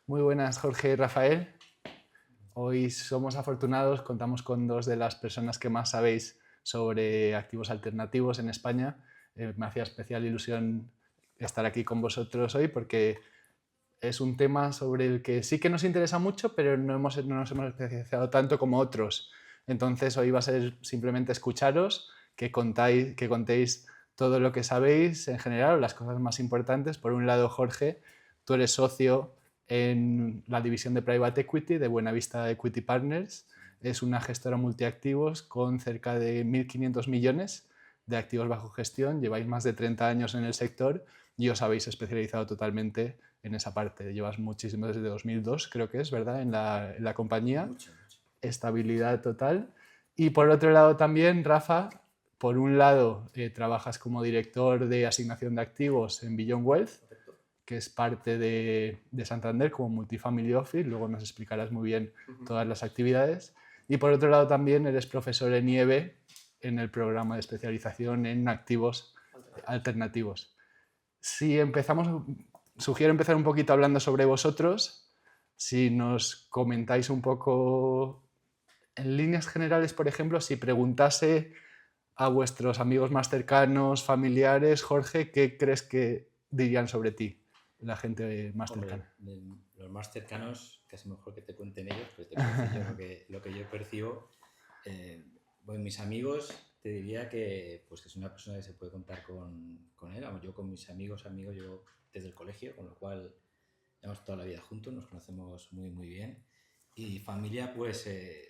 Muy buenas, Jorge y Rafael. Hoy somos afortunados, contamos con dos de las personas que más sabéis sobre activos alternativos en España. Me hacía especial ilusión estar aquí con vosotros hoy porque es un tema sobre el que sí que nos interesa mucho, pero no nos hemos especializado tanto como otros. Entonces hoy va a ser simplemente escucharos, que contéis todo lo que sabéis en general, las cosas más importantes. Por un lado, Jorge, tú eres socio en la división de Private Equity de Buenavista Equity Partners. Es una gestora multiactivos con cerca de 1.500 millones de activos bajo gestión. Lleváis más de 30 años en el sector y os habéis especializado totalmente en esa parte. Llevas muchísimo, desde 2002 creo que es, ¿verdad? En la compañía. Mucho. Estabilidad total. Y por otro lado también, Rafa, por un lado trabajas como director de asignación de activos en Beyond Wealth, que es parte de Santander como Multifamily Office. Luego nos explicarás muy bien todas las actividades. Y por otro lado también eres profesor en IEB en el programa de especialización en activos alternativos. Si empezamos, sugiero empezar un poquito hablando sobre vosotros. Si nos comentáis un poco, en líneas generales, por ejemplo, si preguntase a vuestros amigos más cercanos, familiares, Jorge, ¿qué crees que dirían sobre ti, la gente más cercana? Los más cercanos, casi mejor que te cuenten ellos, pues te puedo decir yo lo que yo percibo. Bueno, mis amigos, te diría que es una persona que se puede contar con él. Vamos, yo con mis amigos llevo desde el colegio, con lo cual llevamos toda la vida juntos, nos conocemos muy bien. Y familia,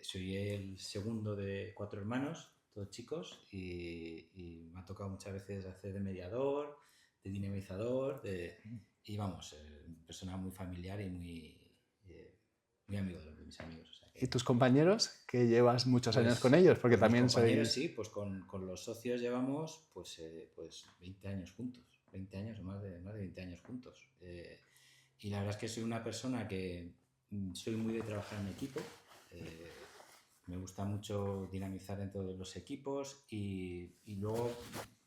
soy el segundo de 4 hermanos, todos chicos, y me ha tocado muchas veces hacer de mediador, de dinamizador, y vamos, persona muy familiar y muy amigo de mis amigos. O sea ¿Y que, tus compañeros, que llevas muchos años con ellos? Porque pues mis también compañeros sois... sí, con los socios llevamos 20 años juntos, 20 años o más de 20 años juntos. Y la verdad es que soy una persona que soy muy de trabajar en equipo. Me gusta mucho dinamizar dentro de los equipos y luego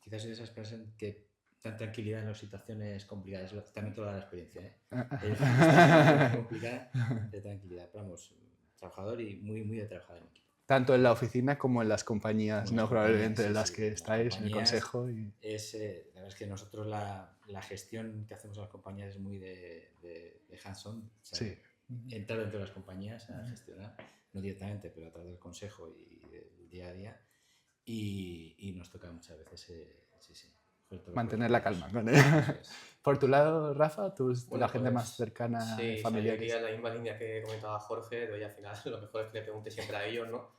quizás soy de esas personas que dan tranquilidad en las situaciones complicadas. También toda la experiencia, ¿eh? Situaciones complicadas de tranquilidad. Pero vamos, trabajador y muy de trabajar en equipo. Tanto en la oficina como en las compañías, Como las ¿no? compañías, Probablemente en sí, las sí. que En las estáis, en el compañías consejo. Y... la verdad es que nosotros la gestión que hacemos en las compañías es muy de hands-on. O sea, sí. entrar dentro de las compañías a gestionar, no directamente, pero a través del consejo y del día a día. Y nos toca muchas veces, Mantener la calma con él. Es. Por tu lado, Rafa, Bueno, la gente más pues cercana, sí, o sea, yo iría familiares. en la misma línea que comentaba Jorge, de hoy al final lo mejor es que le pregunte siempre a ellos, ¿no?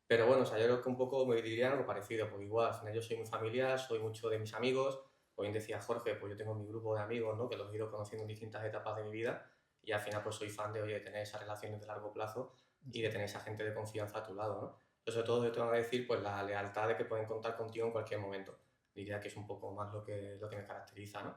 Pero bueno, o sea, yo creo que un poco me diría algo parecido, porque igual, al final yo soy muy familiar, soy mucho de mis amigos, o bien decía Jorge, pues yo tengo mi grupo de amigos, ¿no? Que los he ido conociendo en distintas etapas de mi vida, y al final pues soy fan de, oye, de tener esas relaciones de largo plazo y de tener esa gente de confianza a tu lado, ¿no? Pero sobre todo yo te voy a decir, pues la lealtad de que pueden contar contigo en cualquier momento. Diría que es un poco más lo que me caracteriza, ¿no?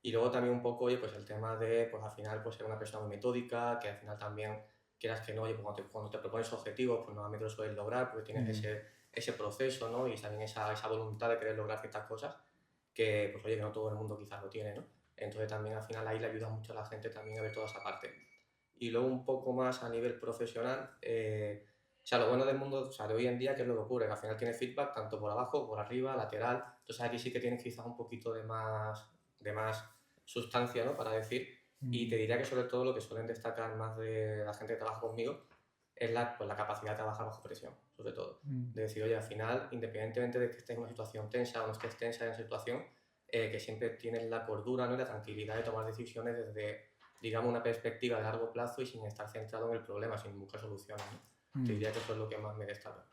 Y luego también un poco, oye, pues el tema de, pues al final, pues ser una persona muy metódica, que al final también, quieras que no, oye, pues cuando te propones objetivos, pues normalmente lo sueles lograr, porque tienes ese proceso, ¿no? Y también esa voluntad de querer lograr ciertas cosas, que, pues oye, que no todo el mundo quizás lo tiene, ¿no? Entonces también al final ahí le ayuda mucho a la gente también a ver toda esa parte. Y luego un poco más a nivel profesional, o sea, lo bueno del mundo, o sea, de hoy en día, ¿qué es lo que ocurre? Que al final tienes feedback tanto por abajo, por arriba, lateral, entonces aquí sí que tienes quizás un poquito de más sustancia, ¿no? Para decir, y te diría que sobre todo lo que suelen destacar más de la gente que trabaja conmigo es la capacidad de trabajar bajo presión, sobre todo. De decir, oye, al final, independientemente de que estés en una situación tensa o no estés tensa en esa situación, que siempre tienes la cordura, ¿no? Y la tranquilidad de tomar decisiones desde, digamos, una perspectiva de largo plazo y sin estar centrado en el problema, sin buscar soluciones, ¿no? Te diría que eso es lo que más me destaca.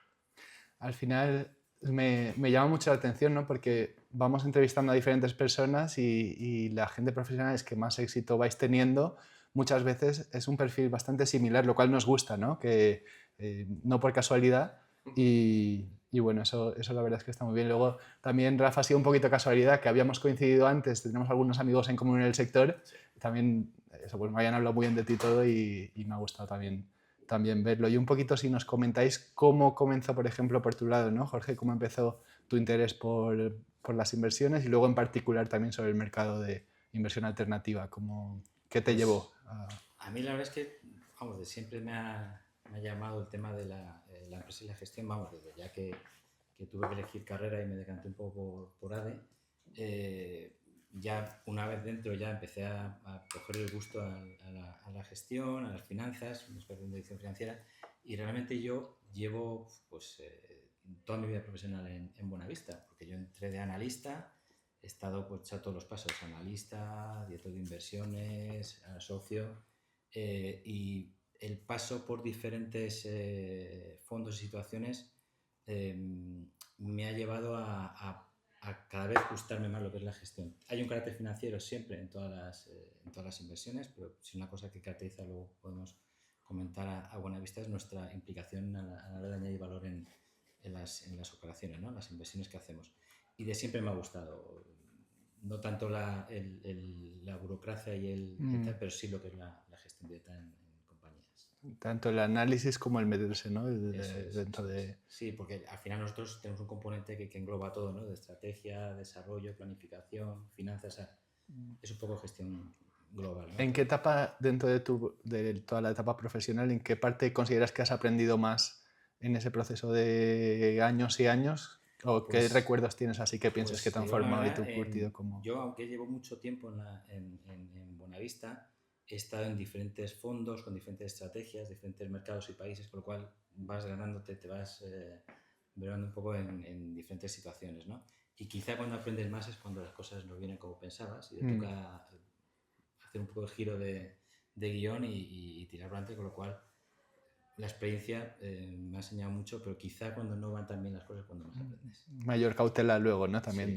Al final me llama mucho la atención, ¿no? Porque vamos entrevistando a diferentes personas y la gente profesional que más éxito vais teniendo muchas veces es un perfil bastante similar, lo cual nos gusta, ¿no? Que no por casualidad y bueno, eso la verdad es que está muy bien. Luego también, Rafa, ha sido un poquito casualidad que habíamos coincidido antes, tenemos algunos amigos en común en el sector, Sí. también eso, pues me habían hablado muy bien de ti todo y me ha gustado también verlo. Y un poquito si nos comentáis cómo comenzó, por ejemplo, por tu lado, ¿no, Jorge? ¿Cómo empezó tu interés por las inversiones y luego en particular también sobre el mercado de inversión alternativa? ¿Qué te llevó? A mí la verdad es que, vamos, de siempre me ha llamado el tema de la empresa y la gestión, vamos, desde ya que tuve que elegir carrera y me decanté un poco por ADE. Ya una vez dentro ya empecé a coger el gusto a la gestión, a las finanzas, una especie de dirección financiera, y realmente yo llevo pues, toda mi vida profesional en Buenavista, porque yo entré de analista, he estado pues, ya todos los pasos, analista, director de inversiones, socio, y el paso por diferentes fondos y situaciones me ha llevado a cada vez gustarme más lo que es la gestión. Hay un carácter financiero siempre en todas las inversiones, pero si una cosa que caracteriza, luego podemos comentar a Buenavista, es nuestra implicación a la hora de añadir valor en las operaciones, ¿no? Las inversiones que hacemos. Y de siempre me ha gustado, no tanto la burocracia y tal, pero sí lo que es la gestión directa en compañías. Tanto el análisis como el meterse, ¿no? Dentro de... Sí, porque al final nosotros tenemos un componente que engloba todo, ¿no? De estrategia, desarrollo, planificación, finanzas, es un poco gestión global, ¿no? ¿En qué etapa, dentro de toda la etapa profesional, en qué parte consideras que has aprendido más en ese proceso de años y años? ¿O qué recuerdos tienes así que piensas que te han formado y te han curtido como...? Yo, aunque llevo mucho tiempo en Buenavista, he estado en diferentes fondos, con diferentes estrategias, diferentes mercados y países, con lo cual vas ganándote, te vas verando un poco en diferentes situaciones, ¿no? Y quizá cuando aprendes más es cuando las cosas no vienen como pensabas y te toca hacer un poco de giro de guión y tirar para adelante, con lo cual la experiencia me ha enseñado mucho, pero quizá cuando no van tan bien las cosas, cuando más aprendes. Mayor cautela luego, ¿no? También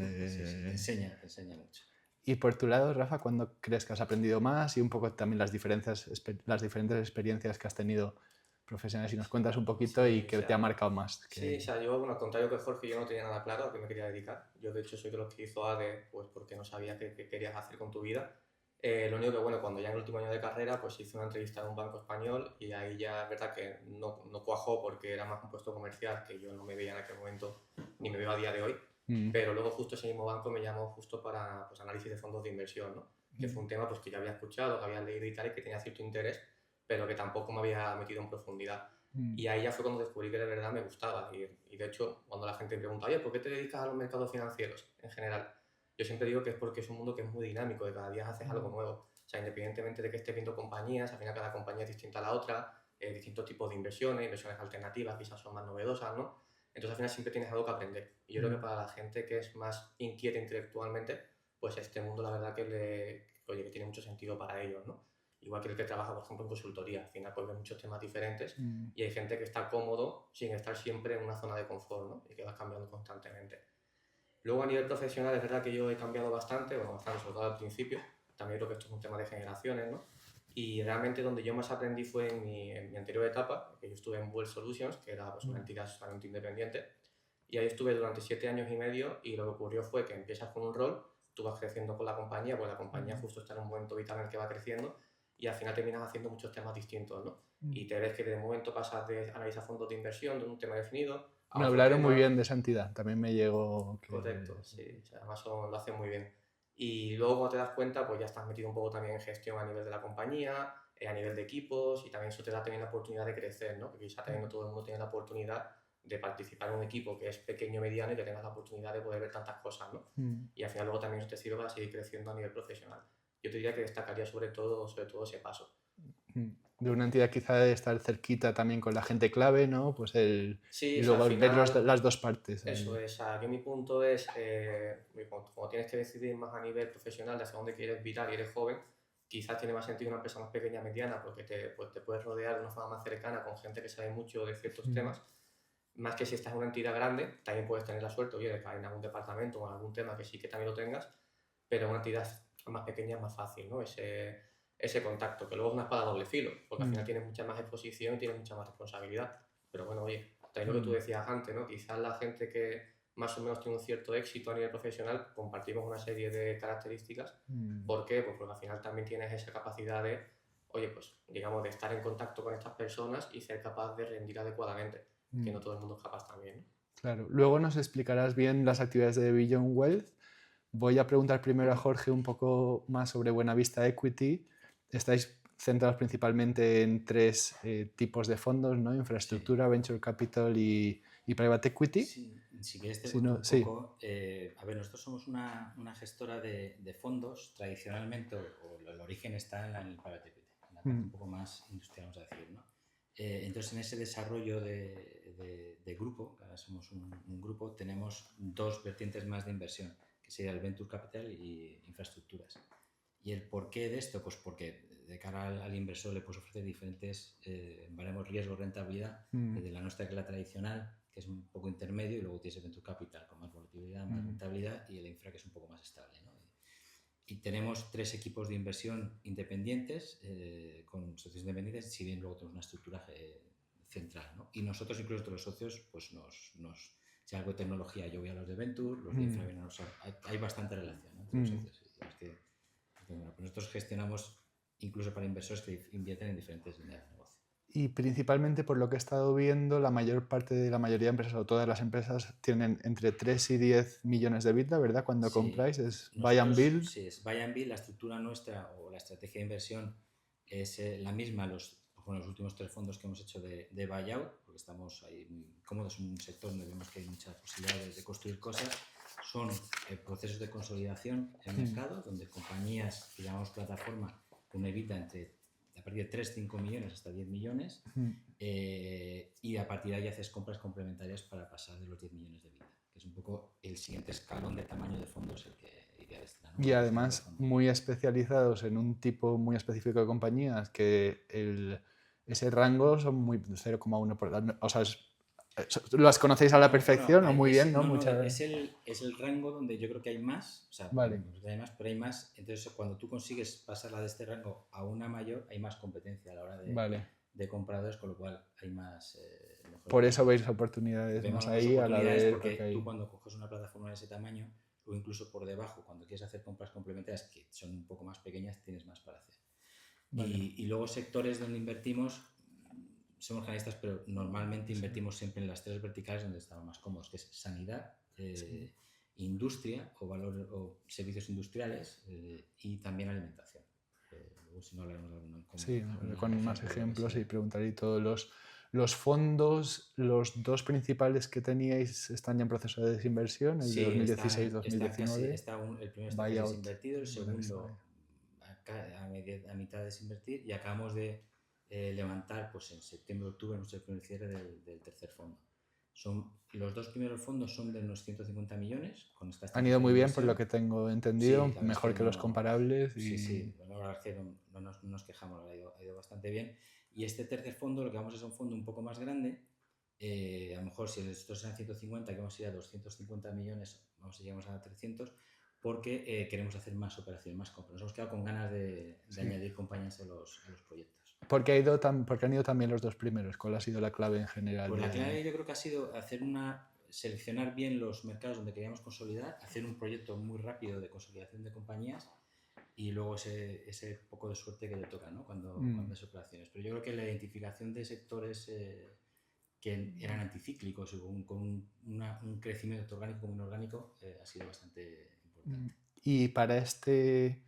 sí, te enseña mucho. Y por tu lado, Rafa, ¿cuándo crees que has aprendido más? Y un poco también las diferentes experiencias que has tenido profesionales. Si nos cuentas un poquito y que te ha marcado más. Sí, o sea, yo, bueno, al contrario que Jorge, yo no tenía nada claro a qué me quería dedicar. Yo, de hecho, soy de los que hizo ADE, pues porque no sabía qué querías hacer con tu vida. Lo único que, bueno, cuando ya en el último año de carrera, pues hice una entrevista en un banco español y ahí ya es verdad que no cuajó porque era más un puesto comercial que yo no me veía en aquel momento, ni me veo a día de hoy. Pero luego justo ese mismo banco me llamó justo para pues, análisis de fondos de inversión, ¿no? Que fue un tema pues, que ya había escuchado, que había leído y tal, y que tenía cierto interés, pero que tampoco me había metido en profundidad. Y ahí ya fue cuando descubrí que de verdad me gustaba. Y de hecho, cuando la gente me pregunta, oye, ¿por qué te dedicas a los mercados financieros en general? Yo siempre digo que es porque es un mundo que es muy dinámico, que cada día haces algo nuevo. O sea, independientemente de que estés viendo compañías, al final cada compañía es distinta a la otra, distintos tipos de inversiones alternativas quizás son más novedosas, ¿no? Entonces al final siempre tienes algo que aprender. Y yo creo que para la gente que es más inquieta intelectualmente, pues este mundo la verdad que tiene mucho sentido para ellos, ¿no? Igual que el que trabaja, por ejemplo, en consultoría. Al final pues ve muchos temas diferentes y hay gente que está cómodo sin estar siempre en una zona de confort, ¿no? Y que vas cambiando constantemente. Luego a nivel profesional es verdad que yo he cambiado bastante, bueno, bastante, sobre todo al principio. También creo que esto es un tema de generaciones, ¿no? Y realmente donde yo más aprendí fue en mi anterior etapa, que yo estuve en Well Solutions, que era pues, una entidad totalmente independiente. Y ahí estuve durante 7 años y medio y lo que ocurrió fue que empiezas con un rol, tú vas creciendo con la compañía, pues la compañía justo está en un momento vital en el que va creciendo y al final terminas haciendo muchos temas distintos, ¿no? Y te ves que de momento pasas de analizar fondos de inversión de un tema definido. Me hablaron muy bien de esa entidad, también me llegó... Correcto, sí, o sea, además lo hacen muy bien. Y luego cuando te das cuenta, pues ya estás metido un poco también en gestión a nivel de la compañía, a nivel de equipos y también eso te da también la oportunidad de crecer, ¿no? Porque quizá también no todo el mundo tiene la oportunidad de participar en un equipo que es pequeño o mediano y que tengas la oportunidad de poder ver tantas cosas, ¿no? Y al final luego también eso te sirve para seguir creciendo a nivel profesional. Yo te diría que destacaría sobre todo ese paso. De una entidad quizá de estar cerquita también con la gente clave, ¿no? Pues sí, y luego final, ver las dos partes. Eso es, o sea, yo mi punto es, como tienes que decidir más a nivel profesional de hacia dónde quieres virar y eres joven, quizás tiene más sentido una empresa más pequeña, mediana, porque te puedes rodear de una forma más cercana con gente que sabe mucho de ciertos temas, más que si estás en una entidad grande, también puedes tener la suerte, oye, de caer en algún departamento o en algún tema que sí que también lo tengas, pero una entidad más pequeña es más fácil, ¿no? Ese contacto, que luego es una espada de doble filo, porque al final tienes mucha más exposición y tienes mucha más responsabilidad. Pero bueno, oye, también lo que tú decías antes, ¿no? Quizás la gente que más o menos tiene un cierto éxito a nivel profesional, compartimos una serie de características. ¿Por qué? Pues porque al final también tienes esa capacidad de, oye, pues digamos, de estar en contacto con estas personas y ser capaz de rendir adecuadamente, que no todo el mundo es capaz también, ¿no? Claro, luego nos explicarás bien las actividades de Beyond Wealth. Voy a preguntar primero a Jorge un poco más sobre Buenavista Equity. Estáis centrados principalmente en 3 tipos de fondos, ¿no? Sí. Infraestructura, Venture Capital y Private Equity. Sí, si quieres te Si cuento no- un sí. poco. A ver, nosotros somos una gestora de fondos. Tradicionalmente, el origen está en el private equity, en la parte un poco más industrial, vamos a decir, ¿no? Entonces, en ese desarrollo de grupo, que ahora somos un grupo, tenemos 2 vertientes más de inversión, que sería el Venture Capital y infraestructuras. ¿Y el porqué de esto? Pues porque de cara al inversor le puedes ofrecer diferentes baremos riesgo-rentabilidad, desde la nuestra, que es la tradicional, que es un poco intermedio, y luego tienes el Venture Capital con más volatilidad, más rentabilidad, y el infra, que es un poco más estable, ¿no? Y tenemos 3 equipos de inversión independientes, con socios independientes, si bien luego tenemos una estructura central, ¿no? Y nosotros, incluso entre los socios, pues si algo de tecnología, yo voy a los de Venture, los de infra vienen a los... Hay bastante relación, ¿no?, entre los socios. Bueno, pues nosotros gestionamos incluso para inversores que invierten en diferentes líneas de negocio. Y principalmente, por lo que he estado viendo, la mayoría de empresas, o todas las empresas, tienen entre 3 y 10 millones de EBITDA, ¿verdad? Cuando compráis, es buy and build. Sí, es buy and build. La estructura nuestra o la estrategia de inversión es la misma los últimos 3 fondos que hemos hecho de buyout, porque estamos ahí muy cómodos en un sector donde vemos que hay muchas posibilidades de construir cosas. Son procesos de consolidación en mercado, donde compañías que llamamos plataforma con EBITDA a partir de 3-5 millones hasta 10 millones, y a partir de ahí haces compras complementarias para pasar de los 10 millones de EBITDA, que es un poco el siguiente escalón de tamaño de fondos el que iría destinado, ¿no? Y además muy especializados en un tipo muy específico de compañías, que ese rango son muy 0,1%. O sea, ¿las conocéis a la perfección o muy bien? ¿No? Es el rango donde yo creo que hay más, o sea, Vale. hay más, pero hay más. Entonces, cuando tú consigues pasarla de este rango a una mayor, hay más competencia a la hora de compradores, con lo cual hay más... Por eso veis oportunidades Vemos más ahí a la vez. Porque tú, cuando coges una plataforma de ese tamaño, o incluso por debajo, cuando quieres hacer compras complementarias que son un poco más pequeñas, tienes más para hacer. Vale. Y luego sectores donde invertimos, somos generalistas, pero normalmente invertimos siempre en las 3 verticales donde estamos más cómodos, que es sanidad, industria o servicios industriales, y también alimentación. Luego, si no hablaremos de alguna, con más ejemplos, y preguntaré todos los fondos. Los 2 principales que teníais están ya en proceso de desinversión, el de 2016-2019. El primero está casi desinvertido, el segundo a mitad de desinvertir, y acabamos de levantar, pues en septiembre-octubre, nuestro primer cierre del tercer fondo. Los 2 primeros fondos son de unos 150 millones. Han ido muy bien, por lo que tengo entendido, mejor que los comparables. Sí, la verdad es que no nos quejamos, ha ido bastante bien. Y este tercer fondo, lo que vamos a es un fondo un poco más grande. A lo mejor si estos eran 150, que vamos a ir a 250 millones, llegamos a 300, porque queremos hacer más operaciones, más compras. Nos hemos quedado con ganas de añadir compañías a los proyectos. Porque han ido también los 2 primeros. ¿Cuál ha sido la clave en general? Pues la clave yo creo que ha sido seleccionar bien los mercados donde queríamos consolidar, hacer un proyecto muy rápido de consolidación de compañías, y luego ese poco de suerte que te toca, ¿no?, cuando haces operaciones. Pero yo creo que la identificación de sectores que eran anticíclicos y con un crecimiento orgánico como inorgánico ha sido bastante importante. Y para este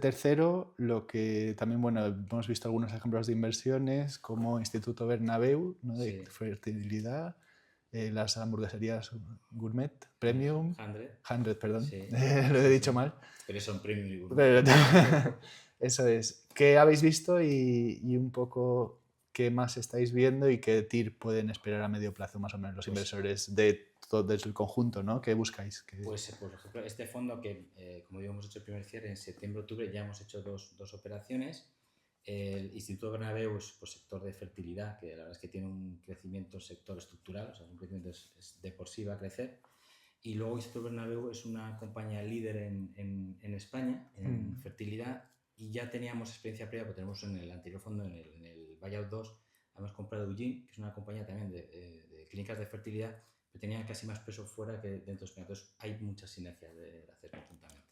tercero, lo que también, bueno, hemos visto algunos ejemplos de inversiones como Instituto Bernabéu, ¿no?, de fertilidad, las hamburgueserías Gourmet, Premium, 100, perdón, sí. Lo he dicho mal. Pero son Premium y Gourmet. Eso es. ¿Qué habéis visto y un poco qué más estáis viendo y qué TIR pueden esperar a medio plazo más o menos los inversores del conjunto, ¿no? ¿Qué buscáis? Pues, por ejemplo, este fondo que, como digo, hemos hecho el primer cierre en septiembre-octubre, ya hemos hecho dos operaciones. El Instituto Bernabéu es sector de fertilidad, que la verdad es que tiene un crecimiento sector estructural, o sea, un crecimiento de por sí va a crecer. Y luego Instituto Bernabéu es una compañía líder en España en fertilidad, y ya teníamos experiencia previa, porque tenemos en el anterior fondo, en el Buyout 2, hemos comprado Eugene, que es una compañía también de clínicas de fertilidad, pero tenía casi más peso fuera que dentro de España. Entonces hay muchas sinergias de hacer conjuntamente.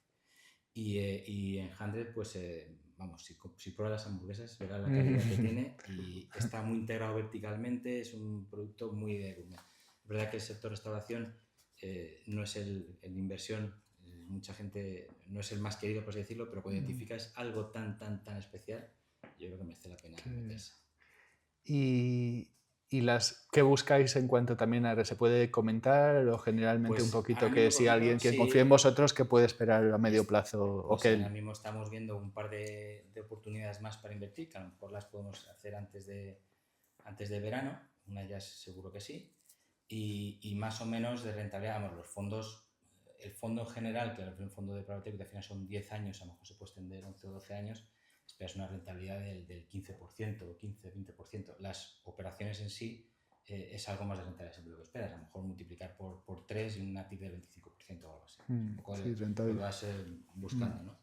Y en 100, pues si pruebas las hamburguesas verás la calidad que tiene, y está muy integrado verticalmente, es un producto muy de gourmet. Es verdad que el sector restauración no es el inversión, mucha gente no es el más querido, por así decirlo, pero cuando identificas algo tan especial, yo creo que merece la pena meterse. ¿Y las que buscáis en cuanto también a se puede comentar o generalmente Pues un poquito ahora que mismo, si por alguien ejemplo, que confía en vosotros que puede esperar a medio plazo o pues que ahora mismo estamos viendo un par de oportunidades más para invertir, que a lo mejor las podemos hacer antes de verano, una ya seguro que sí, y más o menos de rentabilidad, vamos, los fondos, el fondo en general, que el fondo de private equity al final son 10 años, a lo mejor se puede extender 11 o 12 años, esperas una rentabilidad del 15%, 15-20%. Las operaciones en sí es algo más de rentabilidad siempre lo que esperas, a lo mejor multiplicar por 3 y una TIP del 25% o algo así. Un poco sí, lo que rentable. vas buscando, ¿no?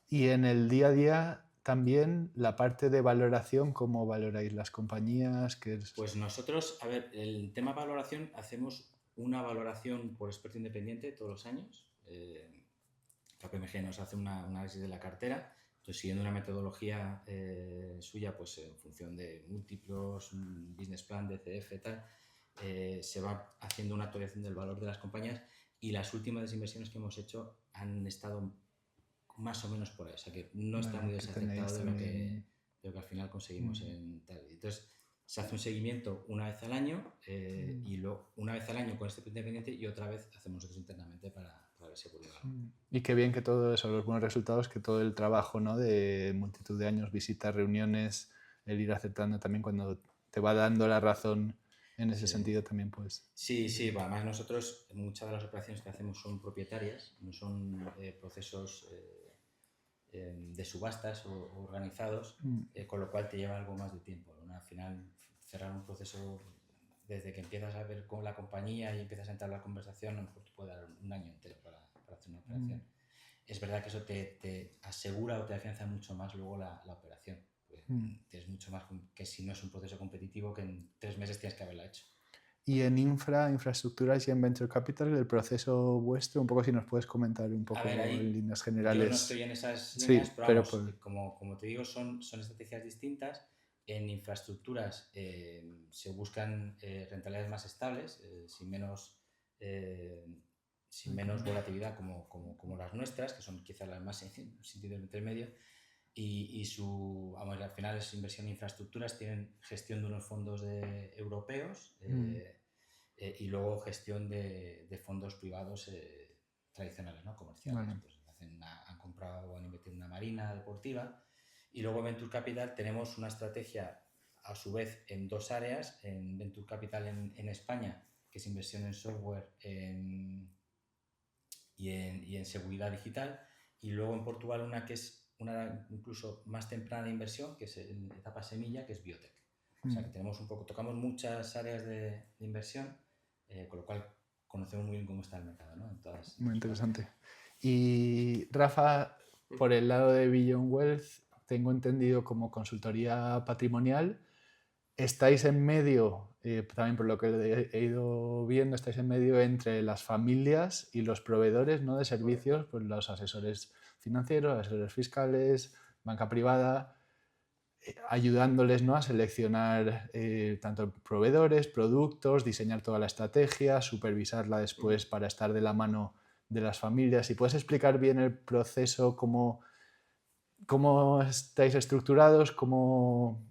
Y en el día a día también la parte de valoración, ¿cómo valoráis las compañías? Pues nosotros, a ver, el tema valoración, hacemos una valoración por experto independiente todos los años. KPMG nos hace un análisis de la cartera, entonces siguiendo una metodología suya, pues en función de múltiplos, un business plan, DCF, tal, se va haciendo una actualización del valor de las compañías y las últimas inversiones que hemos hecho han estado más o menos por ahí, o sea que no está muy desacertado de lo que al final conseguimos en tal. Entonces se hace un seguimiento una vez al año y luego una vez al año con este independiente y otra vez hacemos nosotros internamente para ver si ocurre algo. Y qué bien que todo eso, los buenos resultados, que todo el trabajo, ¿no? De multitud de años, visitas, reuniones, el ir acertando también cuando te va dando la razón en ese sentido también, pues. Sí, bueno, además nosotros muchas de las operaciones que hacemos son propietarias, no son procesos de subastas o organizados, con lo cual te lleva algo más de tiempo, ¿no? Al final cerrar un proceso desde que empiezas a ver con la compañía y empiezas a entrar en la conversación, a lo mejor te puede dar un año entero para hacer una operación. Es verdad que eso te asegura o te afianza mucho más luego la operación. Tienes mucho más que si no es un proceso competitivo que en 3 meses tienes que haberla hecho. Y en infraestructuras y en venture capital, el proceso vuestro, un poco si nos puedes comentar un poco en líneas generales. Yo no estoy en esas líneas, sí, pero vamos, como te digo, son estrategias distintas. En infraestructuras se buscan rentabilidades más estables, sin menos volatilidad como las nuestras, que son quizás las más en sentido intermedio. Y al final es inversión en infraestructuras, tienen gestión de unos fondos europeos y luego gestión de fondos privados tradicionales, ¿no? Comerciales. Vale. Pues han comprado o han invertido en una marina deportiva. Y luego Venture Capital tenemos una estrategia a su vez en 2 áreas, en Venture Capital en España, que es inversión en software y en seguridad digital, y luego en Portugal una que es una incluso más temprana de inversión, que es en etapa semilla, que es biotech. O sea que tocamos muchas áreas de inversión, con lo cual conocemos muy bien cómo está el mercado, ¿no? Muy interesante. Y Rafa, por el lado de Beyond Wealth, tengo entendido como consultoría patrimonial, estáis en medio, también por lo que he ido viendo, estáis en medio entre las familias y los proveedores, ¿no? De servicios, pues los asesores financieros, asesores fiscales, banca privada, ayudándoles, ¿no? A seleccionar tanto proveedores, productos, diseñar toda la estrategia, supervisarla después para estar de la mano de las familias. Si puedes explicar bien el proceso, cómo estáis estructurados, cómo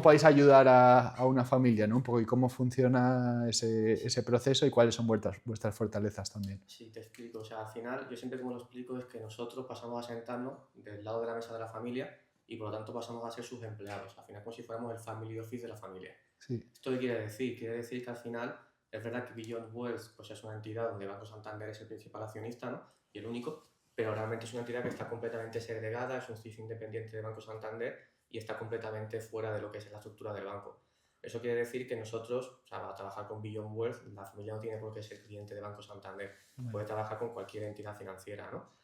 podéis ayudar a una familia, ¿no? Un poco, y cómo funciona ese proceso y cuáles son vuestras fortalezas también. Sí, te explico. O sea, al final, yo siempre como lo explico es que nosotros pasamos a sentarnos del lado de la mesa de la familia y por lo tanto pasamos a ser sus empleados. Al final, como si fuéramos el family office de la familia. Sí. ¿Esto qué quiere decir? Quiere decir que al final es verdad que Beyond Wealth pues es una entidad donde Banco Santander es el principal accionista, ¿no? Y el único, pero realmente es una entidad que está completamente segregada, es un CIF independiente de Banco Santander y está completamente fuera de lo que es la estructura del banco. Eso quiere decir que nosotros, o sea, para trabajar con Beyond Wealth, la familia no tiene por qué ser cliente de Banco Santander, puede trabajar con cualquier entidad financiera, ¿no?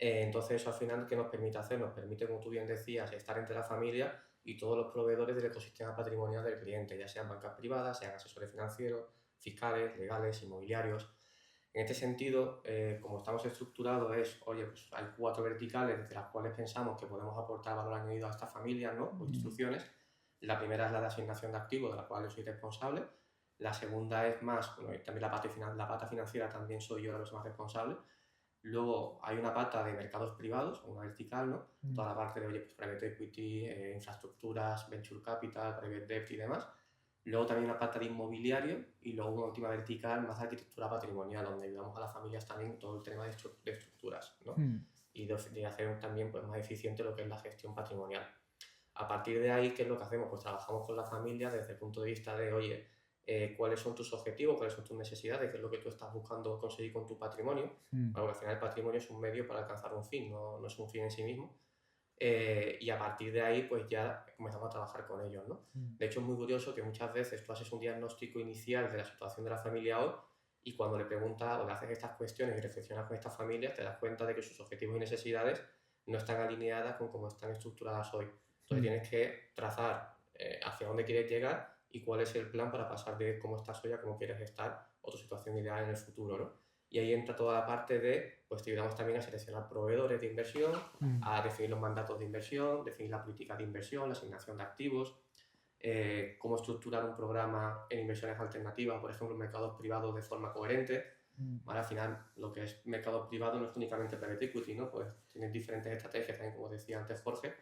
Entonces eso al final, ¿qué nos permite hacer? Nos permite, como tú bien decías, estar entre la familia y todos los proveedores del ecosistema patrimonial del cliente, ya sean bancas privadas, sean asesores financieros, fiscales, legales, inmobiliarios. En este sentido, como estamos estructurados es, oye, pues hay 4 verticales desde las cuales pensamos que podemos aportar valor añadido a estas familias, ¿no? O instituciones. La primera es la de asignación de activos, de la cual yo soy responsable. La segunda es más, bueno, también la pata financiera también soy yo de los más responsables. Luego hay una pata de mercados privados, una vertical, ¿no? Toda la parte de, oye, pues private equity, infraestructuras, venture capital, private debt y demás. Luego también una pata de inmobiliario y luego una última vertical más de arquitectura patrimonial, donde ayudamos a las familias también en todo el tema de estructuras, ¿no? Y de hacer también pues, más eficiente lo que es la gestión patrimonial. A partir de ahí, ¿qué es lo que hacemos? Pues trabajamos con la familia desde el punto de vista de, oye, cuáles son tus objetivos, cuáles son tus necesidades, qué es lo que tú estás buscando conseguir con tu patrimonio. Porque al final el patrimonio es un medio para alcanzar un fin, no es un fin en sí mismo. Y a partir de ahí, pues ya comenzamos a trabajar con ellos, ¿no? De hecho, es muy curioso que muchas veces tú haces un diagnóstico inicial de la situación de la familia hoy y cuando le preguntas o le haces estas cuestiones y reflexionas con estas familias, te das cuenta de que sus objetivos y necesidades no están alineadas con cómo están estructuradas hoy. Entonces tienes que trazar hacia dónde quieres llegar y cuál es el plan para pasar de cómo estás hoy a cómo quieres estar o tu situación ideal en el futuro, ¿no? Y ahí entra toda la parte de, pues te ayudamos también a seleccionar proveedores de inversión, a definir los mandatos de inversión, definir la política de inversión, la asignación de activos, cómo estructurar un programa en inversiones alternativas, por ejemplo, en mercados privados de forma coherente. ¿Vale? Al final, lo que es mercado privado no es únicamente private equity, ¿no? Pues tienes diferentes estrategias también, como decía antes Jorge,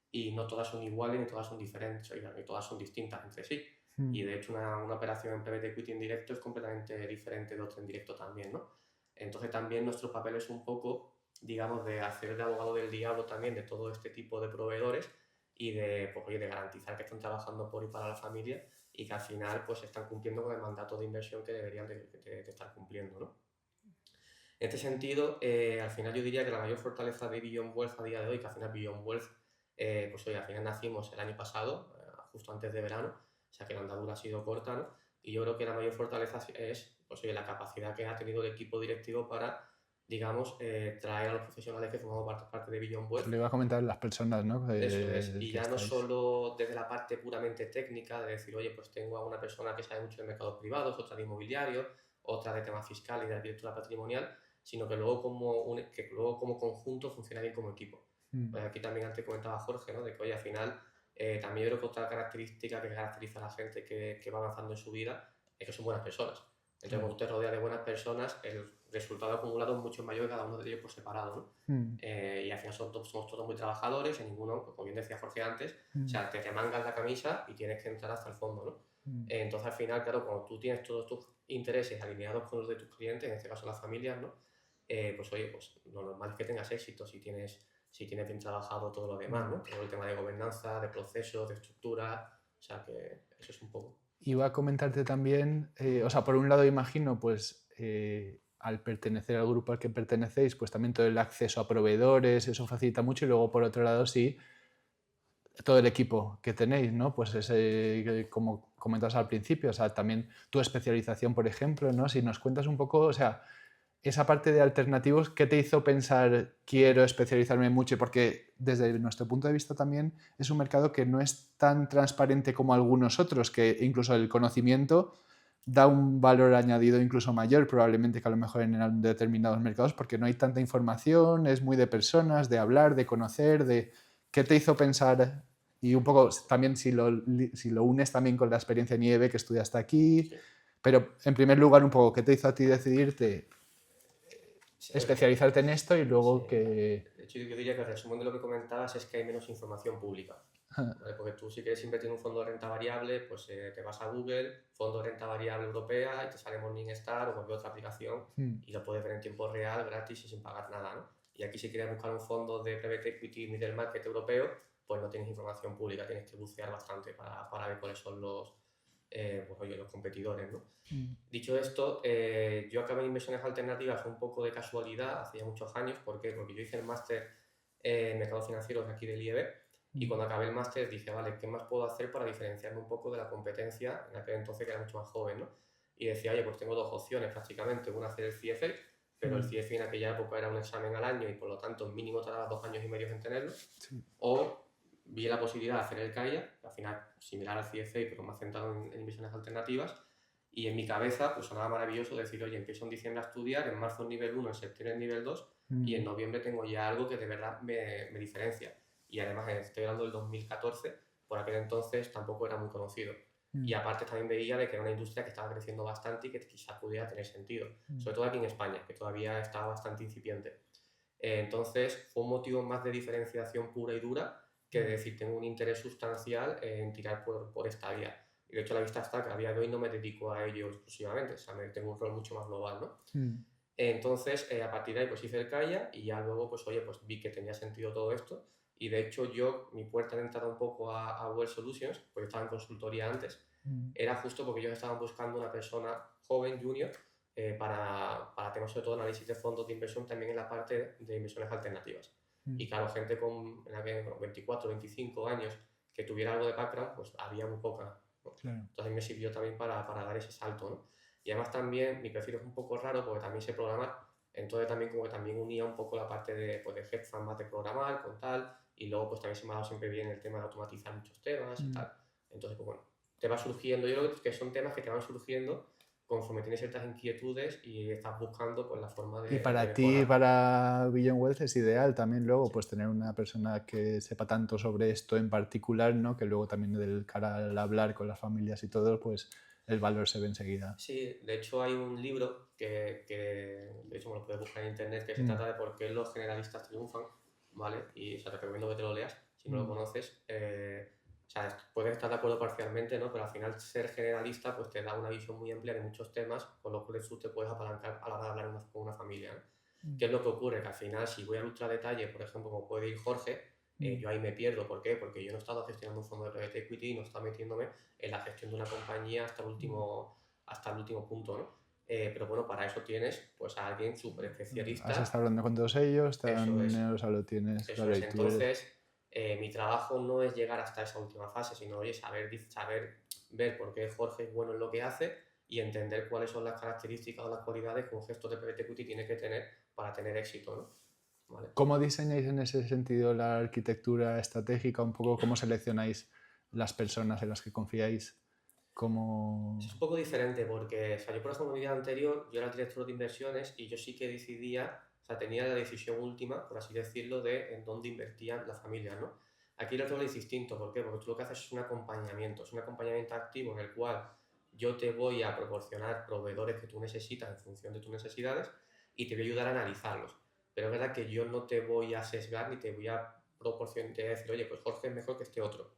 y no todas son iguales ni todas son diferentes, y todas son distintas entre sí. Y de hecho una operación en private equity en directo es completamente diferente de otra en directo también, ¿no? Entonces también nuestro papel es un poco, digamos, de hacer de abogado del diablo también de todo este tipo de proveedores y de, pues, oye, de garantizar que están trabajando por y para la familia y que al final pues están cumpliendo con el mandato de inversión que deberían de estar cumpliendo, ¿no? En este sentido, al final yo diría que la mayor fortaleza de Beyond Wealth a día de hoy, que al final Beyond Wealth, pues oye, al final nacimos el año pasado, justo antes de verano, o sea que la andadura ha sido corta, ¿no? Y yo creo que la mayor fortaleza es, pues oye, la capacidad que ha tenido el equipo directivo para, digamos, traer a los profesionales que formamos parte de Beyond Wealth. Le iba a comentar las personas, ¿no? Eso es, y ya no estáis. solo desde la parte puramente técnica, de decir, oye, pues tengo a una persona que sabe mucho de mercados privados, otra de inmobiliario, otra de tema fiscal y de arquitectura patrimonial, sino que luego como conjunto funciona bien como equipo. Pues aquí también antes comentaba Jorge, ¿no? De que, oye, al final, también yo creo que otra característica que caracteriza a la gente que va avanzando en su vida es que son buenas personas. Entonces, cuando tú te rodeas de buenas personas, el resultado acumulado es mucho mayor que cada uno de ellos por separado, ¿no? Y al final somos todos muy trabajadores y ninguno, como bien decía Jorge antes, o sea, te remangas la camisa y tienes que entrar hasta el fondo, ¿no? Entonces, al final, claro, cuando tú tienes todos tus intereses alineados con los de tus clientes, en este caso las familias, ¿no? Pues oye, pues lo normal es que tengas éxito si tienes bien trabajado todo lo demás, ¿no? Todo el tema de gobernanza, de procesos, de estructura, o sea que eso es un poco. Iba a comentarte también, o sea, por un lado imagino, pues al pertenecer al grupo al que pertenecéis, pues también todo el acceso a proveedores, eso facilita mucho, y luego por otro lado sí, todo el equipo que tenéis, ¿no? Pues ese, como comentabas al principio, o sea, también tu especialización, por ejemplo, ¿no? Si nos cuentas un poco, o sea, esa parte de alternativos, ¿qué te hizo pensar quiero especializarme mucho? Porque desde nuestro punto de vista también es un mercado que no es tan transparente como algunos otros, que incluso el conocimiento da un valor añadido incluso mayor probablemente que a lo mejor en determinados mercados, porque no hay tanta información, es muy de personas, de hablar, de conocer, de qué te hizo pensar, y un poco también si lo unes también con la experiencia en IEB que estudiaste aquí, Sí. pero en primer lugar un poco, ¿qué te hizo a ti decidirte especializarte en esto y luego Sí. que... De hecho, yo diría que el resumen de lo que comentabas es que hay menos información pública. ¿Vale? Porque tú si quieres invertir en un fondo de renta variable, pues te vas a Google, fondo de renta variable europea, y te sale Morningstar o cualquier otra aplicación y lo puedes ver en tiempo real, gratis y sin pagar nada, ¿no? Y aquí si quieres buscar un fondo de private equity middle market europeo, pues no tienes información pública, tienes que bucear bastante para ver cuáles son los competidores, ¿no? Dicho esto, yo acabé en inversiones alternativas un poco de casualidad, hace ya muchos años. ¿Por qué? Porque yo hice el máster en mercados financieros aquí del IEB y cuando acabé el máster dije, vale, ¿qué más puedo hacer para diferenciarme un poco de la competencia en aquel entonces que era mucho más joven, ¿no? Y decía, oye, pues tengo dos opciones prácticamente, una hacer el CFA, pero el CFA en aquella época era un examen al año y por lo tanto mínimo tardaba 2 años y medio en tenerlo, o vi la posibilidad de hacer el CAIA, al final similar al CFA pero más centrado en inversiones alternativas. Y en mi cabeza pues sonaba maravilloso decir, oye, empiezo en diciembre a estudiar, en marzo el nivel 1, en septiembre el nivel 2 y en noviembre tengo ya algo que de verdad me diferencia. Y además estoy hablando del 2014, por aquel entonces tampoco era muy conocido. Y aparte también veía de que era una industria que estaba creciendo bastante y que quizás pudiera tener sentido, sobre todo aquí en España, que todavía estaba bastante incipiente. Entonces fue un motivo más de diferenciación pura y dura que de decir tengo un interés sustancial en tirar por esta vía. Y de hecho la vista está que a día de hoy no me dedico a ello exclusivamente, o sea, tengo un rol mucho más global, ¿no? Entonces, a partir de ahí pues hice el CAIA y ya luego pues oye, pues vi que tenía sentido todo esto y de hecho mi puerta de entrada un poco a Well Solutions, porque estaba en consultoría antes, era justo porque ellos estaban buscando una persona joven, junior, para temas sobre todo análisis de fondos de inversión también en la parte de inversiones alternativas. Y claro, gente con 24, 25 años que tuviera algo de background, pues había muy poca, ¿no? Claro. Entonces me sirvió también para dar ese salto, ¿no? Y además también mi perfil es un poco raro porque también sé programar, entonces también como que también unía un poco la parte de hedge fund más de programar con tal, y luego pues también se me ha dado siempre bien el tema de automatizar muchos temas y tal. Entonces pues bueno, te va surgiendo, yo creo que son temas que te van surgiendo conforme tienes ciertas inquietudes y estás buscando pues la forma de Y para de ti, mejorar. para Beyond Wealth es ideal también luego pues tener una persona que sepa tanto sobre esto en particular, ¿no? Que luego también del cara al hablar con las familias y todo, pues el valor se ve enseguida. Sí, de hecho hay un libro que de hecho me lo puedes buscar en internet que se trata de por qué los generalistas triunfan, ¿vale? Y o sea, te recomiendo que te lo leas si no lo conoces. O sea, puedes estar de acuerdo parcialmente, ¿no? Pero al final ser generalista pues te da una visión muy amplia de muchos temas con los cuales tú te puedes apalancar a la hora de hablar con una familia, ¿no? ¿Qué es lo que ocurre? Que al final si voy al ultra detalle, por ejemplo, como puede ir Jorge, yo ahí me pierdo. ¿Por qué? Porque yo no he estado gestionando un fondo de private equity, no he estado metiéndome en la gestión de una compañía hasta el último punto, ¿no? Pero bueno, para eso tienes pues a alguien súper especialista. Has estado hablando con todos ellos, Eso es. o sea, lo tienes, Eso claro, es. y tú eres... Entonces, mi trabajo no es llegar hasta esa última fase, sino oye, saber ver por qué Jorge es bueno en lo que hace y entender cuáles son las características o las cualidades que un gestor de private equity tiene que tener para tener éxito, ¿no? ¿Vale? ¿Cómo diseñáis en ese sentido la arquitectura estratégica? Un poco cómo seleccionáis las personas en las que confiáis. ¿Cómo... Es un poco diferente porque, o sea, yo por ejemplo en mi vida anterior, yo era el director de inversiones y yo sí que decidía, o sea, tenía la decisión última, por así decirlo, de en dónde invertían las familias, ¿no? Aquí el rol es distinto, ¿por qué? Porque tú lo que haces es un acompañamiento activo en el cual yo te voy a proporcionar proveedores que tú necesitas en función de tus necesidades y te voy a ayudar a analizarlos. Pero es verdad que yo no te voy a sesgar ni te voy a proporcionar, te voy a decir, oye, pues Jorge es mejor que este otro.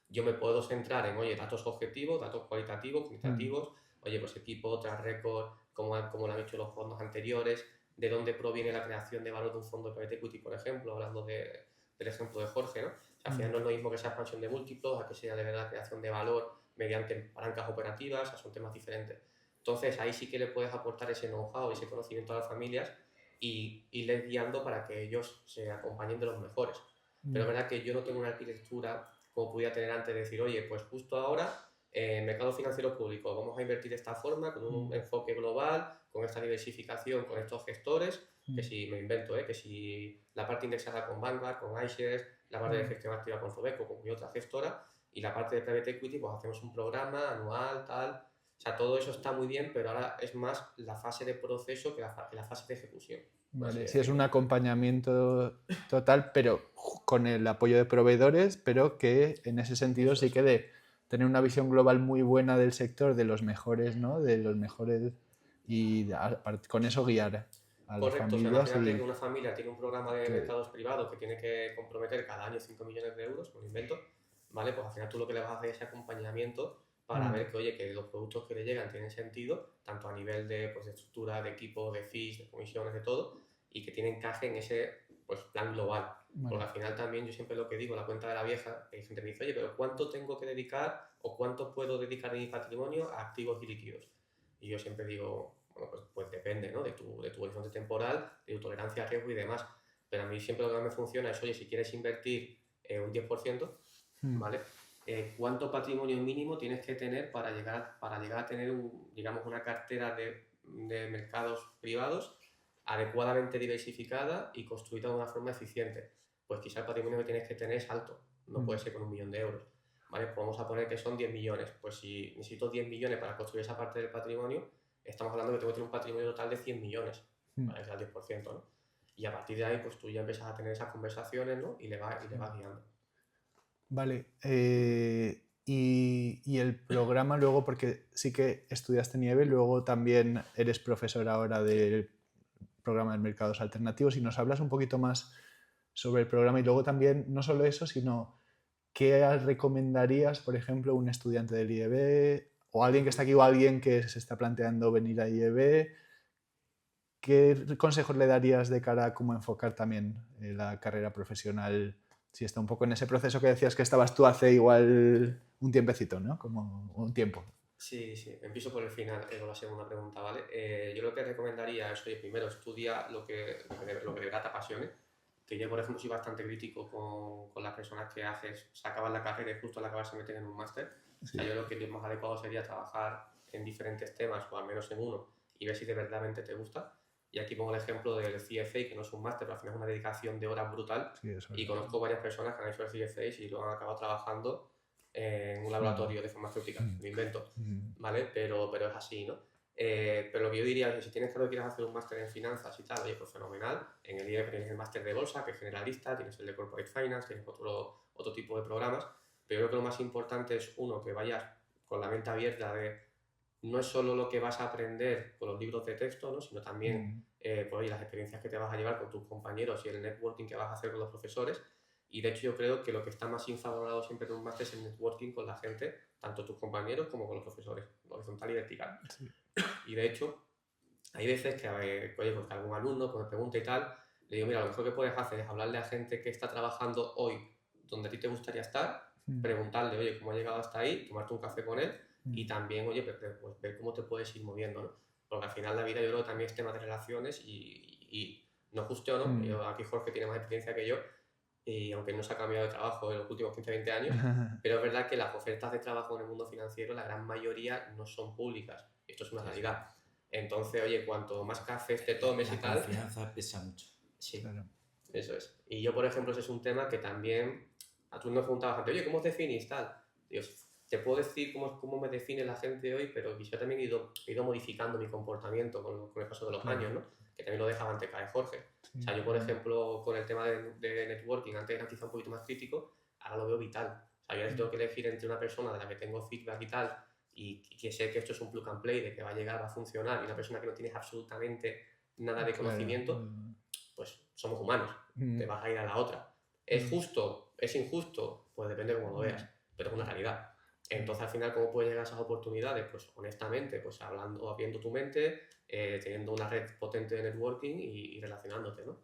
Yo me puedo centrar en, oye, datos objetivos, datos cualitativos, cuantitativos, oye, pues equipo, track record, cómo lo han hecho los fondos anteriores, de dónde proviene la creación de valor de un fondo de private equity, por ejemplo, hablando del ejemplo de Jorge, ¿no? O sea, al final no es lo mismo que sea expansión de múltiplos, a que sea de verdad creación de valor mediante palancas operativas, o sea, son temas diferentes. Entonces, ahí sí que le puedes aportar ese know-how, ese conocimiento a las familias y irles guiando para que ellos se acompañen de los mejores. Pero es verdad que yo no tengo una arquitectura como podía tener antes de decir, oye, pues justo ahora en mercado financiero público vamos a invertir de esta forma, con un enfoque global, con esta diversificación, con estos gestores, que si me invento, que si la parte indexada con Vanguard, con iShares, la parte de gestión activa con Robeco, con mi otra gestora, y la parte de private equity, pues hacemos un programa anual, tal. O sea, todo eso está muy bien, pero ahora es más la fase de proceso que la fase de ejecución. Vale, sí, es un acompañamiento total, pero con el apoyo de proveedores, pero que en ese sentido sí que de tener una visión global muy buena del sector, de los mejores, ¿no? De los mejores, y con eso guiar a las Correcto, o sea, familias. imagínate Y que una familia tiene un programa de mercados privados que tiene que comprometer cada año 5 millones de euros, por invento, ¿vale? Pues al final tú lo que le vas a hacer es ese acompañamiento para ver que, oye, que los productos que le llegan tienen sentido, tanto a nivel de, pues, de estructura, de equipo, de fees, de comisiones, de todo, y que tiene encaje en ese pues, plan global. Porque al final también yo siempre lo que digo, la cuenta de la vieja, hay gente que me dice, oye, pero ¿cuánto tengo que dedicar o cuánto puedo dedicar de mi patrimonio a activos y líquidos? Y yo siempre digo, bueno, pues depende, ¿no? de tu horizonte temporal, de tu tolerancia a riesgo y demás. Pero a mí siempre lo que me funciona es, oye, si quieres invertir un 10%, ¿vale? ¿Cuánto patrimonio mínimo tienes que tener para llegar a tener digamos, una cartera de mercados privados adecuadamente diversificada y construida de una forma eficiente? Pues quizá el patrimonio que tienes que tener es alto, no puede ser con 1 millón de euros. ¿Vale? Pues vamos a poner que son 10 millones. Pues si necesito 10 millones para construir esa parte del patrimonio, estamos hablando de que tengo que tener un patrimonio total de 100 millones, ¿vale? Que es el 10%, ¿no? Y a partir de ahí, pues tú ya empiezas a tener esas conversaciones, ¿no? Y le vas guiando. Vale. Y el programa luego, porque sí que estudiaste en IEB, luego también eres profesor ahora del programa de mercados alternativos y nos hablas un poquito más sobre el programa y luego también, no solo eso, sino qué recomendarías, por ejemplo, a un estudiante del IEB o alguien que está aquí o alguien que se está planteando venir a IEB. ¿Qué consejos le darías de cara a cómo enfocar también la carrera profesional? Si está un poco en ese proceso que decías que estabas tú hace igual un tiempecito, ¿no? Como un tiempo. Sí, sí, empiezo por el final, con la segunda pregunta, ¿vale? Yo lo que recomendaría es, oye, primero estudia lo que de verdad te apasione, que yo, por ejemplo, soy bastante crítico con las personas que se acaban la carrera y justo al acabar se meten en un máster. Sí. O sea, yo lo que más adecuado sería trabajar en diferentes temas, o al menos en uno, y ver si de verdad te gusta. Y aquí pongo el ejemplo del CFA, que no es un máster, pero al final es una dedicación de horas brutal. Sí, y conozco varias personas que han hecho el CFA y lo han acabado trabajando en un laboratorio de farmacéutica, lo invento, ¿vale? Pero es así, ¿no? Pero lo que yo diría es que si tienes claro que quieres hacer un máster en finanzas y tal, oye, pues fenomenal. En el IEF tienes el máster de bolsa, que es generalista, tienes el de corporate finance, tienes otro tipo de programas, pero yo creo que lo más importante es, uno, que vayas con la mente abierta de no es solo lo que vas a aprender con los libros de texto, ¿no? Sino también pues, las experiencias que te vas a llevar con tus compañeros y el networking que vas a hacer con los profesores. Y de hecho yo creo que lo que está más infravalorado siempre en un máster es el networking con la gente, tanto tus compañeros como con los profesores, horizontal y vertical. Sí. Y de hecho, hay veces que, oye, pues que algún alumno pues, me pregunta y tal, le digo, mira, lo mejor que puedes hacer es hablarle a gente que está trabajando hoy donde a ti te gustaría estar, preguntarle, oye, cómo ha llegado hasta ahí, tomarte un café con él y también, oye, pues ver cómo te puedes ir moviendo, ¿no? Porque al final la vida yo creo que también es tema de relaciones y no guste o no, yo, aquí Jorge tiene más experiencia que yo, y aunque no se ha cambiado de trabajo en los últimos 15-20 años, pero es verdad que las ofertas de trabajo en el mundo financiero, la gran mayoría no son públicas. Esto es una realidad. Entonces, oye, cuanto más cafés te tomes y tal... La confianza pesa mucho. Sí, claro. Eso es. Y yo, por ejemplo, ese es un tema que también... A tú me preguntabas antes, oye, ¿cómo te definís tal? Dios, te puedo decir cómo me define la gente hoy, pero yo también he ido modificando mi comportamiento con el paso de los años, ¿no? Que también lo dejaba antes caer Jorge. Sí. O sea, yo, por ejemplo, con el tema de networking, antes era quizá un poquito más crítico, ahora lo veo vital. O sea, yo ahora tengo que elegir entre una persona de la que tengo feedback y tal, y que sé que esto es un plug and play, de que va a llegar, va a funcionar, y una persona que no tienes absolutamente nada de conocimiento, pues somos humanos, te vas a ir a la otra. ¿Es justo? ¿Es injusto? Pues depende de cómo lo veas, pero es una realidad. Entonces, al final, ¿cómo puedes llegar a esas oportunidades? Pues honestamente, pues hablando, abriendo tu mente, teniendo una red potente de networking y relacionándote, ¿no?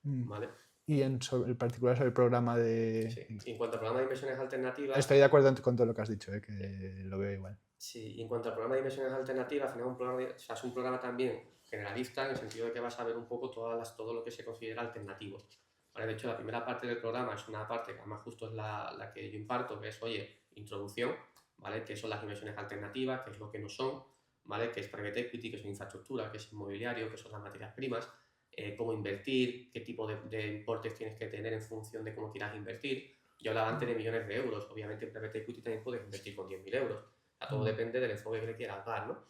¿Vale? Y en particular sobre el programa de... Sí. En cuanto al programa de inversiones alternativas... Estoy de acuerdo con todo lo que has dicho, que lo veo igual. Sí, y en cuanto al programa de inversiones alternativas, al final es un programa también generalista en el sentido de que vas a ver un poco todo lo que se considera alternativo. Vale, de hecho, la primera parte del programa es una parte que además justo es la que yo imparto, que es, oye, introducción, ¿vale? ¿Qué son las inversiones alternativas? ¿Qué es lo que no son? ¿Vale? ¿Qué es private equity? ¿Qué es infraestructura? ¿Qué es inmobiliario? ¿Qué son las materias primas? Cómo invertir, qué tipo de importes tienes que tener en función de cómo quieras invertir. Yo hablaba antes de millones de euros, obviamente en private equity también puedes invertir con 10.000 euros. O sea, todo depende del enfoque que le quieras dar, ¿no?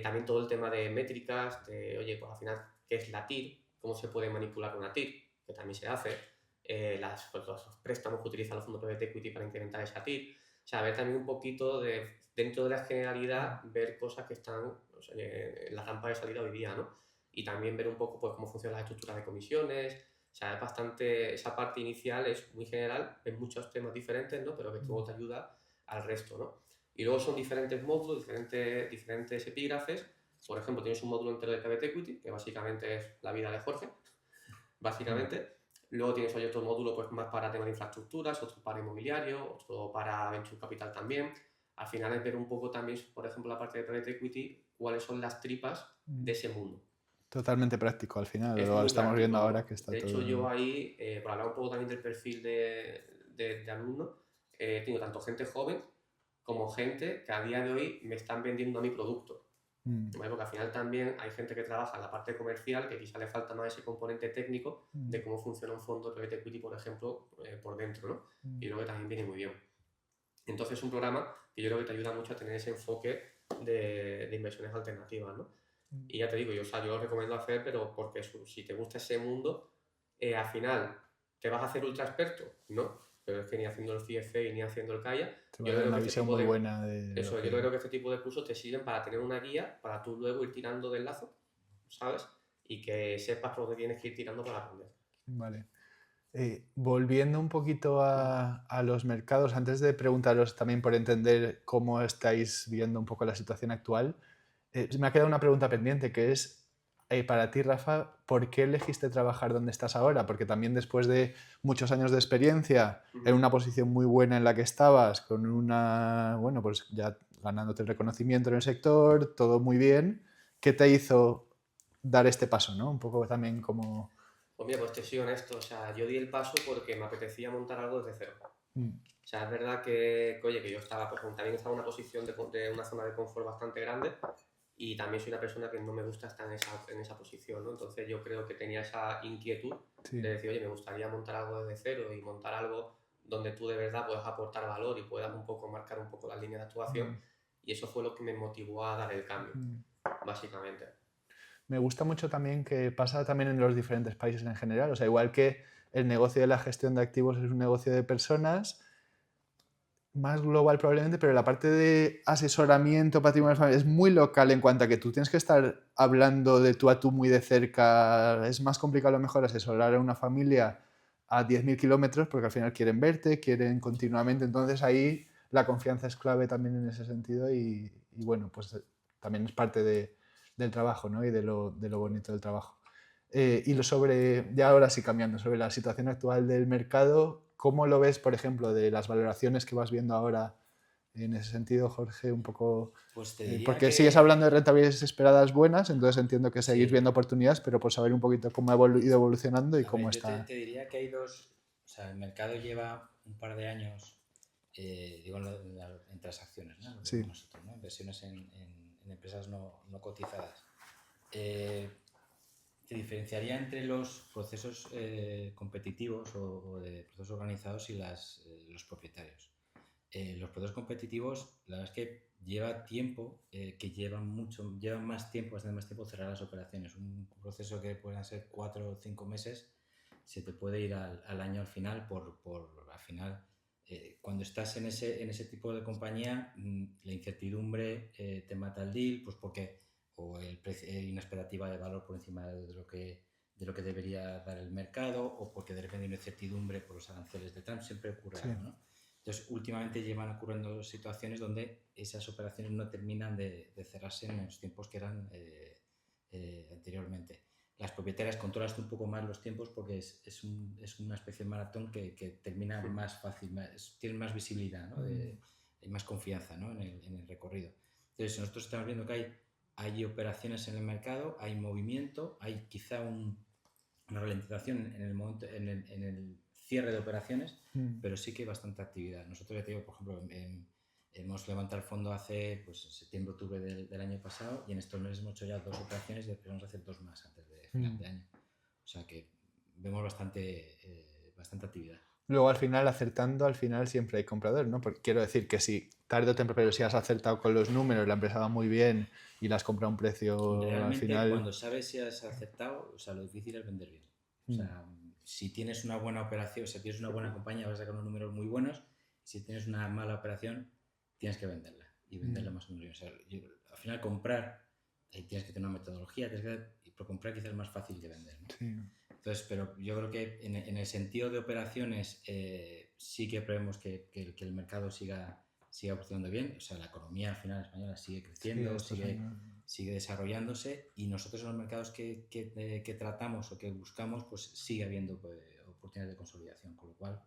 También todo el tema de métricas, de, oye, pues al final, ¿qué es la TIR? ¿Cómo se puede manipular una TIR? Que también se hace. Pues los préstamos que utilizan los fondos private equity para incrementar esa TIR. O sea, ver también un poquito dentro de la generalidad, ver cosas que están en la rampa de salida hoy día, ¿no? Y también ver un poco pues, cómo funcionan las estructuras de comisiones. O sea, es bastante, esa parte inicial es muy general, en muchos temas diferentes, ¿no? Pero que luego te ayuda al resto, ¿no? Y luego son diferentes módulos, diferentes epígrafes. Por ejemplo, tienes un módulo entero de private equity, que básicamente es la vida de Jorge, básicamente. Luego tienes otro módulo pues, más para temas de infraestructuras, otro para inmobiliario, otro para venture capital también. Al final es ver un poco también, por ejemplo, la parte de private equity, cuáles son las tripas de ese mundo. Totalmente práctico al final, lo estamos viendo ahora que está todo... De todo... hecho, yo ahí, por hablar un poco también del perfil de alumno, tengo tanto gente joven como gente que a día de hoy me están vendiendo a mi producto. ¿Vale? Porque al final también hay gente que trabaja en la parte comercial que quizá le falta más ese componente técnico de cómo funciona un fondo de private equity, por ejemplo, por dentro, ¿no? Y creo que también viene muy bien. Entonces es un programa que yo creo que te ayuda mucho a tener ese enfoque de inversiones alternativas, ¿no? Y ya te digo, yo lo recomiendo hacer, pero porque si te gusta ese mundo, al final, ¿te vas a hacer ultra experto? No. pero es que ni haciendo el CFA ni haciendo el CAIA, Te yo va a dar creo una que este visión tipo muy de, buena de eso, lo yo que... creo que este tipo de cursos te sirven para tener una guía, para tú luego ir tirando del lazo, ¿sabes? Y que sepas por dónde tienes que ir tirando para aprender. Vale. Volviendo un poquito a los mercados, antes de preguntaros también por entender cómo estáis viendo un poco la situación actual, me ha quedado una pregunta pendiente que es, para ti, Rafa, ¿por qué elegiste trabajar donde estás ahora? Porque también después de muchos años de experiencia, en una posición muy buena en la que estabas, con una, bueno, pues ya ganándote el reconocimiento en el sector, todo muy bien, ¿qué te hizo dar este paso, ¿no? Un poco también como... Pues mira, pues te soy honesto, o sea, yo di el paso porque me apetecía montar algo desde cero. O sea, es verdad oye, que yo estaba, pues también estaba en una posición de una zona de confort bastante grande y también soy una persona que no me gusta estar en esa posición, ¿no? Entonces yo creo que tenía esa inquietud Sí. de decir, oye, me gustaría montar algo desde cero y montar algo donde tú de verdad puedas aportar valor y puedas un poco marcar un poco las líneas de actuación y eso fue lo que me motivó a dar el cambio, básicamente. Me gusta mucho también que pasa también en los diferentes países en general. O sea, igual que el negocio de la gestión de activos es un negocio de personas, más global probablemente, pero la parte de asesoramiento patrimonial es muy local en cuanto a que tú tienes que estar hablando de tú a tú muy de cerca. Es más complicado a lo mejor asesorar a una familia a 10.000 kilómetros porque al final quieren verte, quieren continuamente. Entonces ahí la confianza es clave también en ese sentido y bueno, pues también es parte del trabajo, ¿no? Y de lo bonito del trabajo. Y ya ahora sí cambiando, sobre la situación actual del mercado, ¿cómo lo ves, por ejemplo, de las valoraciones que vas viendo ahora en ese sentido, Jorge? Un poco, Pues te diría porque que... sigues hablando de rentabilidades esperadas buenas, entonces entiendo que seguís Sí. viendo oportunidades, pero por saber un poquito cómo ha ido evolucionando y A cómo ver, yo está... te diría que hay dos... O sea, el mercado lleva un par de años, digo, en transacciones, ¿no? Lo que Sí. llamamos nosotros, ¿no? Inversiones en empresas no cotizadas. Te diferenciaría entre los procesos competitivos o de procesos organizados y los propietarios. Los procesos competitivos, la verdad es que lleva tiempo, que llevan más tiempo, bastante más tiempo cerrar las operaciones. Un proceso que puedan ser 4 o 5 meses, se te puede ir al año al final al final, cuando estás en ese tipo de compañía, la incertidumbre te mata el deal, pues porque hay una expectativa de valor por encima de lo que debería dar el mercado, o porque de repente hay una incertidumbre por los aranceles de Trump, siempre ocurre algo, ¿no? Entonces, últimamente llevan ocurriendo situaciones donde esas operaciones no terminan de cerrarse en los tiempos que eran anteriormente. Las propietarias controlas un poco más los tiempos porque es una especie de maratón que termina más fácil, tienen más visibilidad, ¿no? Hay más confianza, ¿no? en el recorrido. Entonces, nosotros estamos viendo que hay operaciones en el mercado, hay movimiento, hay quizá una ralentización en el cierre de operaciones, pero sí que hay bastante actividad. Nosotros, ya te digo, por ejemplo, hemos levantado el fondo hace septiembre, octubre del año pasado, y en estos meses hemos hecho ya 2 operaciones y esperamos hacer 2 más antes de final de año. O sea que vemos bastante actividad. Luego al final, acertando, al final siempre hay comprador, ¿no? Porque quiero decir que si tarde o temprano, pero si has acertado con los números, la empresa va muy bien y la has comprado a un precio Realmente, al final... cuando sabes si has acertado, o sea, lo difícil es vender bien. O sea, si tienes una buena operación, si tienes una buena compañía, vas a sacar unos números muy buenos. Si tienes una mala operación, tienes que venderla y venderla más o menos. O sea, al final comprar, tienes que tener una metodología, y por comprar quizás es más fácil que vender, ¿no? Sí. Entonces, pero yo creo que en el sentido de operaciones sí que prevemos que el mercado siga funcionando bien. O sea, la economía al final española sigue creciendo, sigue desarrollándose, y nosotros en los mercados que tratamos o que buscamos, pues sigue habiendo oportunidades de consolidación, con lo cual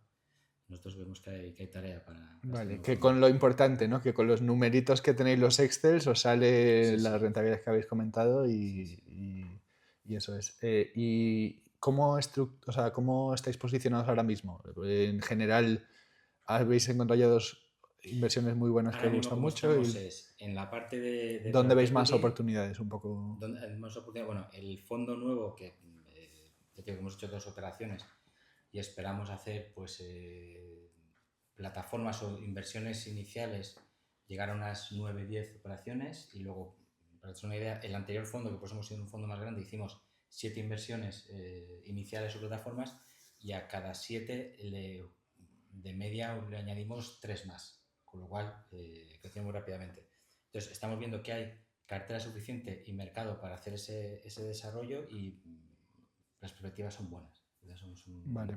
nosotros vemos que hay tarea para Vale, este que nuevo con lo importante, ¿no? Que con los numeritos que tenéis los Excel os sale la rentabilidad que habéis comentado y eso es. ¿Y cómo estáis posicionados ahora mismo? En general, ¿habéis encontrado ya 2 inversiones muy buenas que Ahora os mismo, gustan como mucho? estamos, es en la parte de ¿Dónde private veis más equity, oportunidades? Un poco... bueno, el fondo nuevo que hemos hecho 2 operaciones y esperamos hacer, pues, plataformas o inversiones iniciales, llegar a unas 9-10 operaciones, y luego, para hacer una idea, el anterior fondo, que pues hemos sido un fondo más grande, hicimos 7 inversiones iniciales o plataformas, y a cada 7 de media le añadimos 3 más, con lo cual crecemos muy rápidamente. Entonces, estamos viendo que hay cartera suficiente y mercado para hacer ese desarrollo y las perspectivas son buenas. Vale.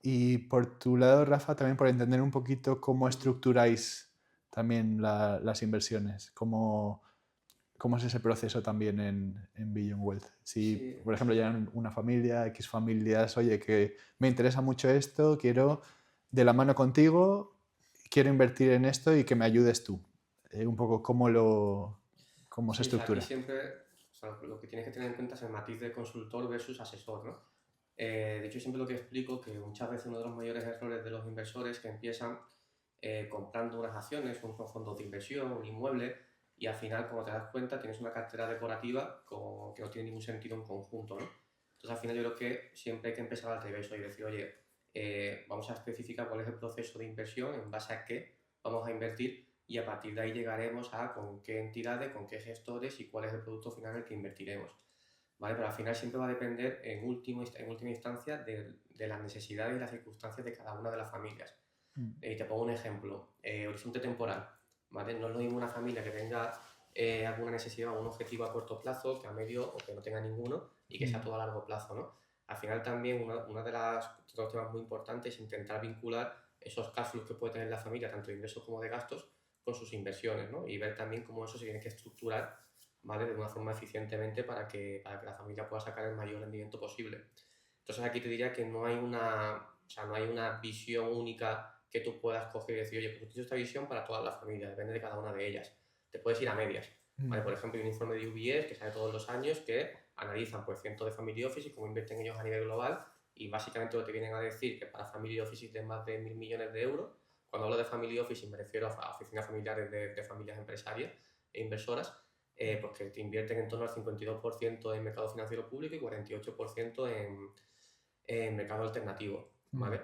Y por tu lado, Rafa, también por entender un poquito cómo estructuráis también las inversiones, cómo es ese proceso también en Beyond Wealth. Si, Sí. por ejemplo, llegan una familia, X familias, oye, que me interesa mucho esto, quiero de la mano contigo, quiero invertir en esto y que me ayudes tú. Un poco cómo se Sí, o sea, estructura. aquí siempre, o sea, lo que tienes que tener en cuenta es el matiz de consultor versus asesor, ¿no? De hecho, siempre lo que explico que muchas veces uno de los mayores errores de los inversores que empiezan comprando unas acciones, unos fondos de inversión, un inmueble, y al final, como te das cuenta, tienes una cartera decorativa que no tiene ningún sentido en conjunto, ¿no? Entonces, al final yo creo que siempre hay que empezar al revés y decir, oye, vamos a especificar cuál es el proceso de inversión, en base a qué vamos a invertir, y a partir de ahí llegaremos a con qué entidades, con qué gestores y cuál es el producto final en el que invertiremos. ¿Vale? Pero al final siempre va a depender en última instancia de las necesidades y las circunstancias de cada una de las familias. Y te pongo un ejemplo, horizonte temporal. ¿Vale? No es lo mismo una familia que tenga alguna necesidad o un objetivo a corto plazo que a medio o que no tenga ninguno y que sea todo a largo plazo, ¿no? Al final también una de los temas muy importantes es intentar vincular esos cash flows que puede tener la familia, tanto de ingresos como de gastos, con sus inversiones, ¿no? Y ver también cómo eso se tiene que estructurar, ¿vale? De una forma eficientemente para que la familia pueda sacar el mayor rendimiento posible. Entonces aquí te diría que no hay una visión única que tú puedas coger y decir, oye, pues utilizo esta visión para todas las familias, depende de cada una de ellas. Te puedes ir a medias. ¿Vale? Por ejemplo, hay un informe de UBS que sale todos los años que analizan por ciento de family office y cómo invierten ellos a nivel global, y básicamente lo que te vienen a decir que para family office de más de 1.000 millones de euros, cuando hablo de family office me refiero a oficinas familiares de familias empresarias e inversoras, pues que te invierten en torno al 52% en mercado financiero público y 48% en mercado alternativo, ¿vale?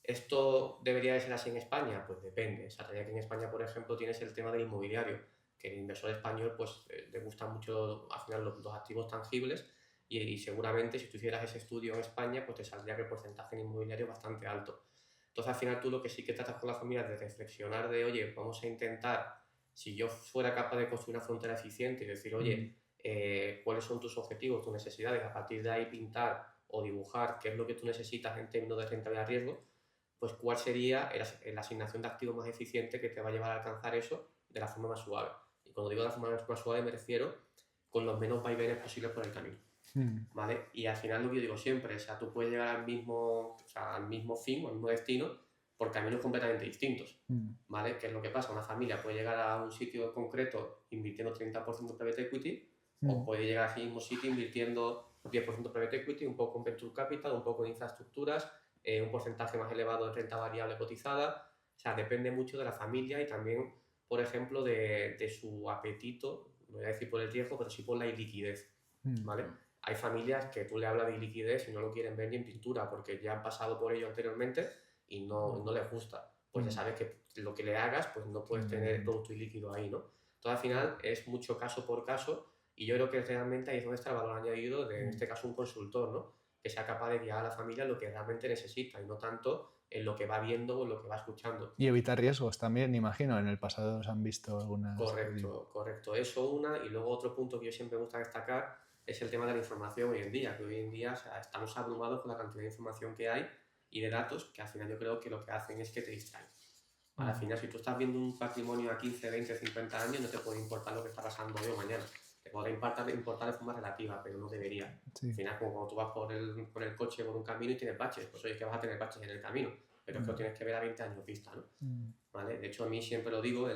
¿Esto debería de ser así en España? Pues depende. O sea, que en España, por ejemplo, tienes el tema del inmobiliario, que el inversor español pues le gusta mucho al final los activos tangibles y seguramente si tú hicieras ese estudio en España pues te saldría que el porcentaje en inmobiliario es bastante alto. Entonces al final tú lo que sí que tratas con la familia es de reflexionar de, oye, vamos a intentar, si yo fuera capaz de construir una frontera eficiente y decir, oye, ¿cuáles son tus objetivos, tus necesidades? A partir de ahí pintar o dibujar qué es lo que tú necesitas en términos de rentabilidad-riesgo, pues cuál sería la asignación de activos más eficiente que te va a llevar a alcanzar eso de la forma más suave. Y cuando digo de la forma más suave me refiero con los menos vaivenes posibles por el camino. ¿Vale? Y al final lo que yo digo siempre, o sea, tú puedes llegar al mismo fin o al mismo destino por caminos completamente distintos. ¿Vale? ¿Qué es lo que pasa? Una familia puede llegar a un sitio concreto invirtiendo 30% en private equity o puede llegar a ese mismo sitio invirtiendo 10% private equity, un poco en venture capital, un poco en infraestructuras, un porcentaje más elevado de renta variable cotizada. O sea, depende mucho de la familia y también, por ejemplo, de su apetito, no voy a decir por el riesgo, pero sí por la iliquidez, ¿vale? Hay familias que tú le hablas de iliquidez y no lo quieren ver ni en pintura porque ya han pasado por ello anteriormente y no les gusta. Pues ya sabes que lo que le hagas, pues no puedes tener producto ilíquido ahí, ¿no? Entonces, al final, es mucho caso por caso y yo creo que realmente ahí es donde está el valor añadido de, en este caso, un consultor, ¿no? Que sea capaz de guiar a la familia en lo que realmente necesita y no tanto en lo que va viendo o en lo que va escuchando. Y evitar riesgos también, imagino. En el pasado se han visto algunas... Correcto. Eso una. Y luego otro punto que yo siempre me gusta destacar es el tema de la información hoy en día. Que hoy en día, o sea, estamos abrumados con la cantidad de información que hay y de datos que al final yo creo que lo que hacen es que te distraen. Al final, si tú estás viendo un patrimonio a 15, 20, 50 años, no te puede importar lo que está pasando hoy o mañana. Te podrá importar de forma relativa, pero no debería. Sí. Al final, como cuando tú vas por el coche por un camino y tienes baches, pues oye, es que vas a tener baches en el camino, pero es que lo tienes que ver a 20 años vista, ¿no? ¿Vale? De hecho, a mí siempre lo digo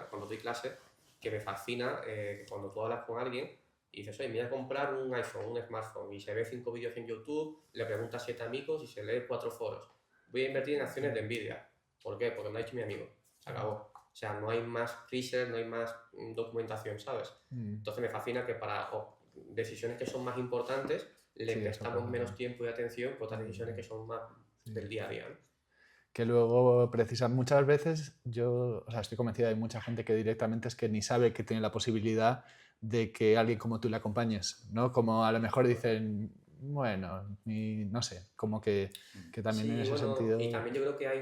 cuando doy clases, que me fascina que cuando tú hablas con alguien y dices, oye, me voy a comprar un iPhone, un smartphone, y se ve 5 vídeos en YouTube, le pregunta a 7 amigos y se lee 4 foros. Voy a invertir en acciones de Nvidia. ¿Por qué? Porque me lo ha dicho mi amigo. Se acabó. O sea, no hay más research, no hay más documentación, ¿sabes? Entonces me fascina que para decisiones que son más importantes le prestamos menos tiempo y atención que otras decisiones que son más del día a día, ¿no? Que luego precisan muchas veces, yo estoy convencida de mucha gente que directamente es que ni sabe que tiene la posibilidad de que alguien como tú le acompañes, ¿no? Como a lo mejor dicen, bueno, no sé, como que también en Sí, ese bueno, sentido... y también yo creo que hay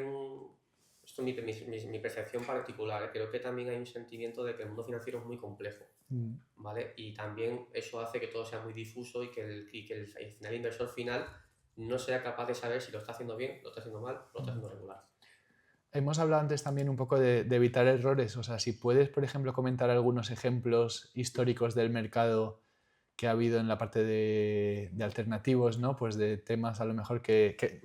esto es mi percepción particular, creo que también hay un sentimiento de que el mundo financiero es muy complejo, Mm. ¿vale? Y también eso hace que todo sea muy difuso y que el final el inversor final no sea capaz de saber si lo está haciendo bien, lo está haciendo mal, lo está haciendo regular. Hemos hablado antes también un poco de evitar errores, o sea, si puedes, por ejemplo, comentar algunos ejemplos históricos del mercado que ha habido en la parte de alternativos, ¿no? Pues de temas a lo mejor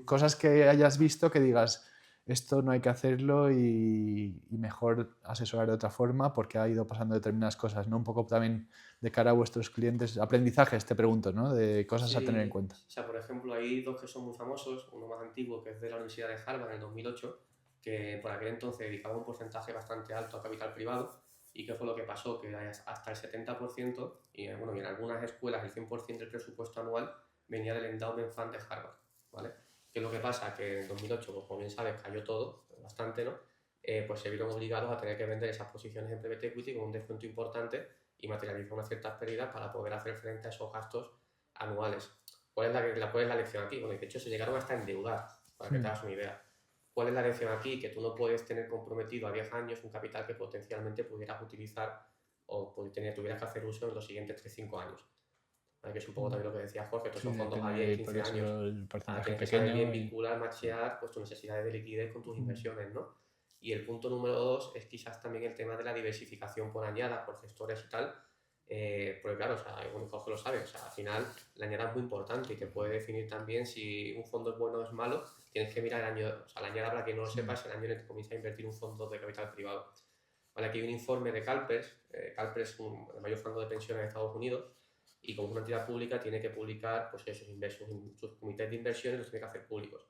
cosas que hayas visto que digas, esto no hay que hacerlo y mejor asesorar de otra forma porque ha ido pasando determinadas cosas, ¿no? Un poco también de cara a vuestros clientes, aprendizajes, te pregunto, ¿no? De cosas a tener en Sí, cuenta. o sea, por ejemplo, hay dos que son muy famosos, uno más antiguo que es de la Universidad de Harvard en el 2008, que por aquel entonces dedicaba un porcentaje bastante alto a capital privado. ¿Y qué fue lo que pasó? Que hasta el 70% y, bueno, y en algunas escuelas el 100% del presupuesto anual venía del Endowment Fund de Harvard, ¿vale? ¿Qué es lo que pasa? Que en 2008, pues, como bien sabes, cayó todo, bastante, ¿no? Pues se vieron obligados a tener que vender esas posiciones en private equity con un descuento importante y materializar unas ciertas pérdidas para poder hacer frente a esos gastos anuales. ¿Cuál es la lección aquí? Bueno, de hecho se llegaron hasta endeudar, para que te hagas una idea. ¿Cuál es la lección aquí? Que tú no puedes tener comprometido a 10 años un capital que potencialmente pudieras utilizar o tuvieras que hacer uso en los siguientes 3-5 años. ¿Vale? Que es un poco también lo que decía Jorge, estos Sí, son fondos a 10, depende, por 15 años. eso el porcentaje Tienes que saber bien pequeño vincular, machear pues, tus necesidades de liquidez con tus inversiones, ¿no? Y el punto número 2 es quizás también el tema de la diversificación por añada, por gestores y tal, porque claro, o sea, bueno, Jorge lo sabe, o sea, al final la añada es muy importante y te puede definir también si un fondo es bueno o es malo. Tienes que mirar el año, o sea, la añada, para que no lo sepa, es el año en el que comienza a invertir un fondo de capital privado. Vale, aquí hay un informe de CalPERS. CalPERS es el mayor fondo de pensiones de Estados Unidos y como una entidad pública tiene que publicar pues, sus comités de inversiones, los tiene que hacer públicos.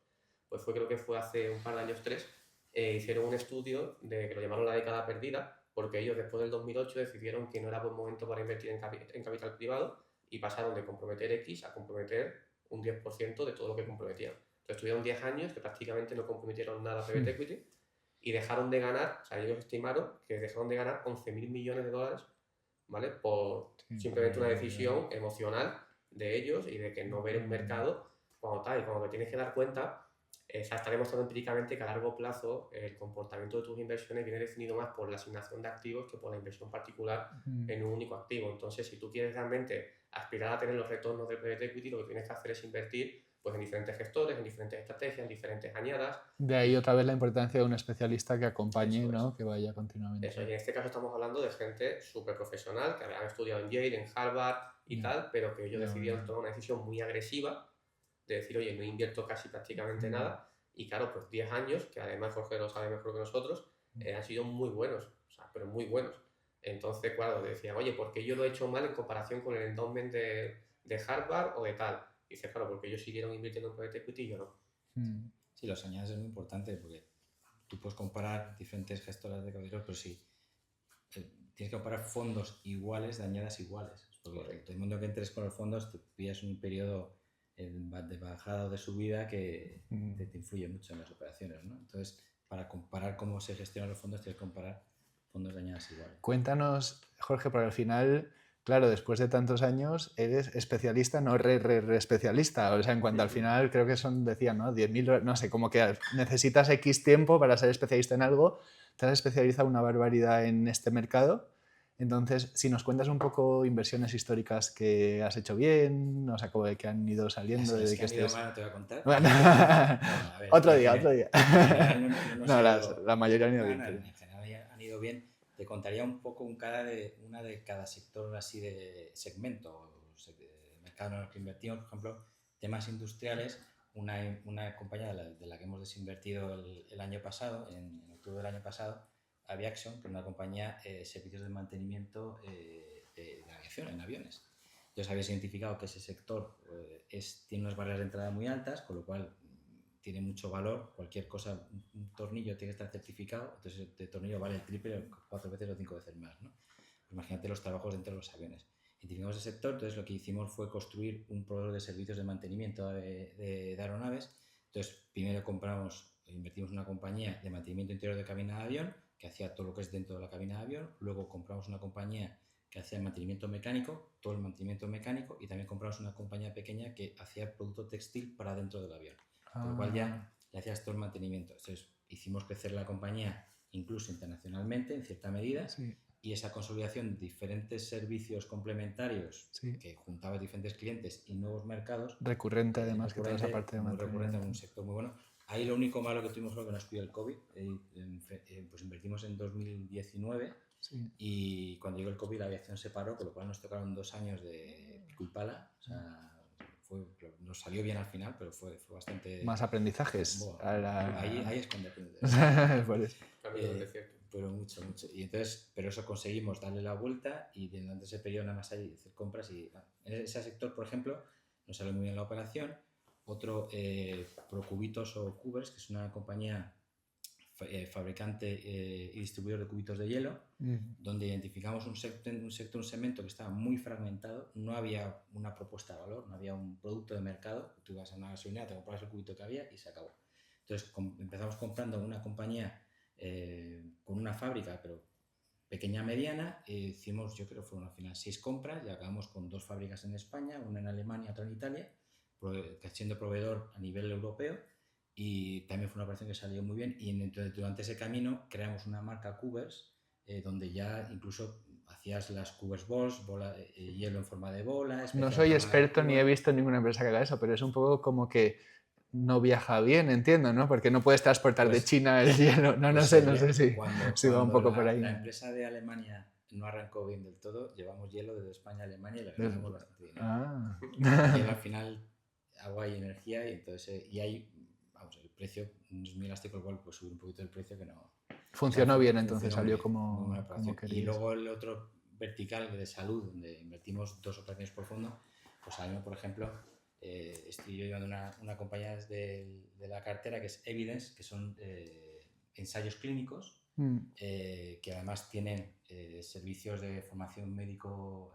Pues creo que fue hace un par de años, 3, hicieron un estudio que lo llamaron la década perdida, porque ellos después del 2008 decidieron que no era buen momento para invertir en capital privado y pasaron de comprometer X a comprometer un 10% de todo lo que comprometían. Entonces tuvieron 10 años que prácticamente no comprometieron nada a private equity y dejaron de ganar, o sea, ellos estimaron que dejaron de ganar 11.000 millones de dólares, ¿vale? Por simplemente una decisión emocional de ellos y de que no ver un mercado cuando tal, y cuando te tienes que dar cuenta, está demostrado empíricamente que a largo plazo el comportamiento de tus inversiones viene definido más por la asignación de activos que por la inversión particular en un único activo. Entonces, si tú quieres realmente aspirar a tener los retornos del private equity, lo que tienes que hacer es invertir pues, en diferentes gestores, en diferentes estrategias, en diferentes añadas. de ahí otra vez la importancia de un especialista que acompañe, Eso es. ¿no? Que vaya continuamente. Eso, y en este caso estamos hablando de gente súper profesional, que habían estudiado en Yale, en Harvard y tal, pero que ellos decidieron tomar una decisión muy agresiva de decir, oye, no invierto casi prácticamente nada. Y claro, pues 10 años, que además Jorge lo sabe mejor que nosotros, han sido muy buenos, o sea, pero muy buenos. Entonces, claro, decían, oye, ¿por qué yo lo he hecho mal en comparación con el endowment de Harvard o de tal? Y dice, claro, porque ellos siguieron invirtiendo en private equity y yo no. Sí, los añadas es muy importante porque tú puedes comparar diferentes gestoras de capital, pero sí, tienes que comparar fondos iguales de añadas iguales. Porque todo el mundo que entres con los fondos te pillas un periodo de bajada o de subida que te influye mucho en las operaciones, ¿no? Entonces, para comparar cómo se gestionan los fondos, tienes que comparar fondos de añadas iguales. Cuéntanos, Jorge, porque al final, claro, después de tantos años, eres especialista, no re especialista. O sea, en cuanto al final, creo que son, decían, ¿no? 10.000, no sé, como que necesitas X tiempo para ser especialista en algo, te has especializado una barbaridad en este mercado. Entonces, si nos cuentas un poco inversiones históricas que has hecho bien, o sea, como que han ido saliendo Las desde que que han ido estés... mal no te voy a contar. Bueno, No, a ver, otro día, otro día. En general no nos No, ha ido... la mayoría han ido No, bien. no, Pero... en general han ido bien. Te contaría un poco una de cada sector así de segmento, de mercado en el que invertimos. Por ejemplo, temas industriales, una compañía de la que hemos desinvertido el año pasado, en octubre del año pasado, Aviaction, que es una compañía de servicios de mantenimiento de aviación, en aviones. Entonces habéis identificado que ese sector tiene unas barreras de entrada muy altas, con lo cual tiene mucho valor. Cualquier cosa, un tornillo tiene que estar certificado, entonces el tornillo vale el triple, 4 veces o 5 veces más, ¿no? Imagínate los trabajos dentro de los aviones. Identificamos ese sector, entonces lo que hicimos fue construir un proveedor de servicios de mantenimiento de aeronaves. Entonces primero invertimos en una compañía de mantenimiento interior de cabina de avión que hacía todo lo que es dentro de la cabina de avión. Luego compramos una compañía que hacía el mantenimiento mecánico, todo el mantenimiento mecánico, y también compramos una compañía pequeña que hacía producto textil para dentro del avión, con lo cual ya le hacías todo el mantenimiento. Entonces hicimos crecer la compañía incluso internacionalmente en cierta medida, Sí. y esa consolidación de diferentes servicios complementarios que juntaba diferentes clientes y nuevos mercados. Recurrente además, que toda esa parte de muy recurrente, mantenimiento. en un sector muy bueno. Ahí lo único malo que tuvimos fue que nos pilló el COVID. Pues invertimos en 2019 y cuando llegó el COVID la aviación se paró, con lo cual nos tocaron 2 años de pico y pala. O sea, nos salió bien al final, pero fue bastante... Más aprendizajes. Bueno, ahí es cuando aprendes. Por eso. Pero mucho. Y entonces, pero eso conseguimos darle la vuelta y durante ese periodo nada más hay hacer compras y en ese sector, por ejemplo, nos sale muy bien la operación. Otro, Procubitos o Cubers, que es una compañía fabricante y distribuidor de cubitos de hielo, donde identificamos un segmento que estaba muy fragmentado, no había una propuesta de valor, no había un producto de mercado. Tú ibas a una gasolinera, te comprabas el cubito que había y se acabó. Entonces empezamos comprando una compañía con una fábrica, pero pequeña mediana. Hicimos, yo creo que fueron al final 6 compras y acabamos con 2 fábricas en España, una en Alemania, otra en Italia, siendo proveedor a nivel europeo, y también fue una operación que salió muy bien. Y durante ese camino creamos una marca Cubers, donde ya incluso hacías las Cubers Balls, hielo en forma de bola. No soy experto ni he visto ninguna empresa que haga eso, pero es un poco como que no viaja bien, entiendo, ¿no? Porque no puedes transportar de China el hielo. No sé si va un poco por ahí. La empresa de Alemania no arrancó bien del todo, llevamos hielo desde España a Alemania y le ganamos bastante dinero. Y al final agua y energía, y entonces ahí, vamos, el precio no es muy elástico, el cual pues subir un poquito el precio que no... Funcionó bien, entonces salió como querías. Y luego el otro vertical de salud, donde invertimos 2 operaciones por fondo, pues ahora mismo, por ejemplo, estoy yo llevando una compañía de la cartera que es Evidence, que son ensayos clínicos, que además tienen servicios de formación médico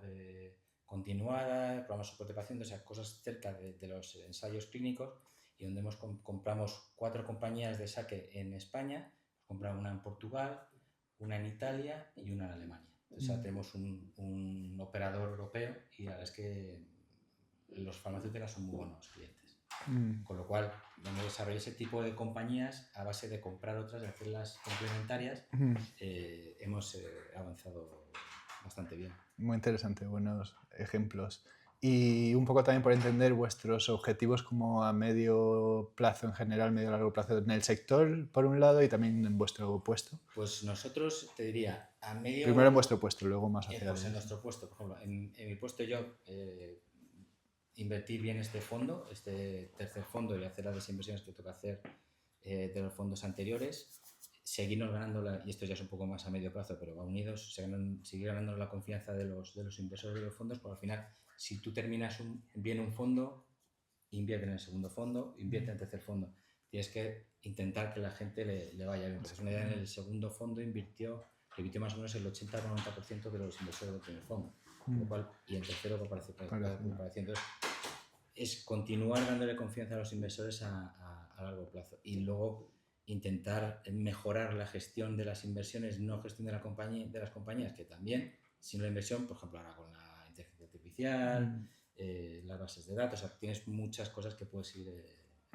continuada, programas de soporte paciente, o sea, cosas cerca de los ensayos clínicos, y donde compramos 4 compañías de saque en España, compramos una en Portugal, una en Italia y una en Alemania. Entonces ya tenemos un operador europeo, y la verdad es que los farmacéuticos son muy buenos clientes. Con lo cual, donde desarrollé ese tipo de compañías a base de comprar otras y hacerlas complementarias, hemos avanzado bastante bien. Muy interesante, buenos ejemplos. Y un poco también por entender vuestros objetivos como a medio plazo en general, medio largo plazo en el sector, por un lado, y también en vuestro puesto. Pues nosotros, te diría, a medio... Primero en vuestro puesto, luego más hacia pues en nuestro puesto, por ejemplo, en mi puesto yo... invertir bien este fondo, este tercer fondo, y hacer las desinversiones que toca hacer de los fondos anteriores, seguirnos ganando, y esto ya es un poco más a medio plazo, pero va unidos, seguir ganando la confianza de los inversores de los fondos, porque al final, si tú terminas bien un fondo, invierte en el segundo fondo, invierte en el tercer fondo. Tienes que intentar que la gente le vaya bien. Pues una idea, en el segundo fondo invirtió más o menos el 80-90% de los inversores del primer fondo. Lo cual, y en tercero comparación. Entonces, es continuar dándole confianza a los inversores a largo plazo, y luego intentar mejorar la gestión de las inversiones, no gestión de las compañías, que también, sino la inversión, por ejemplo, ahora con la inteligencia artificial, las bases de datos, o sea, tienes muchas cosas que puedes ir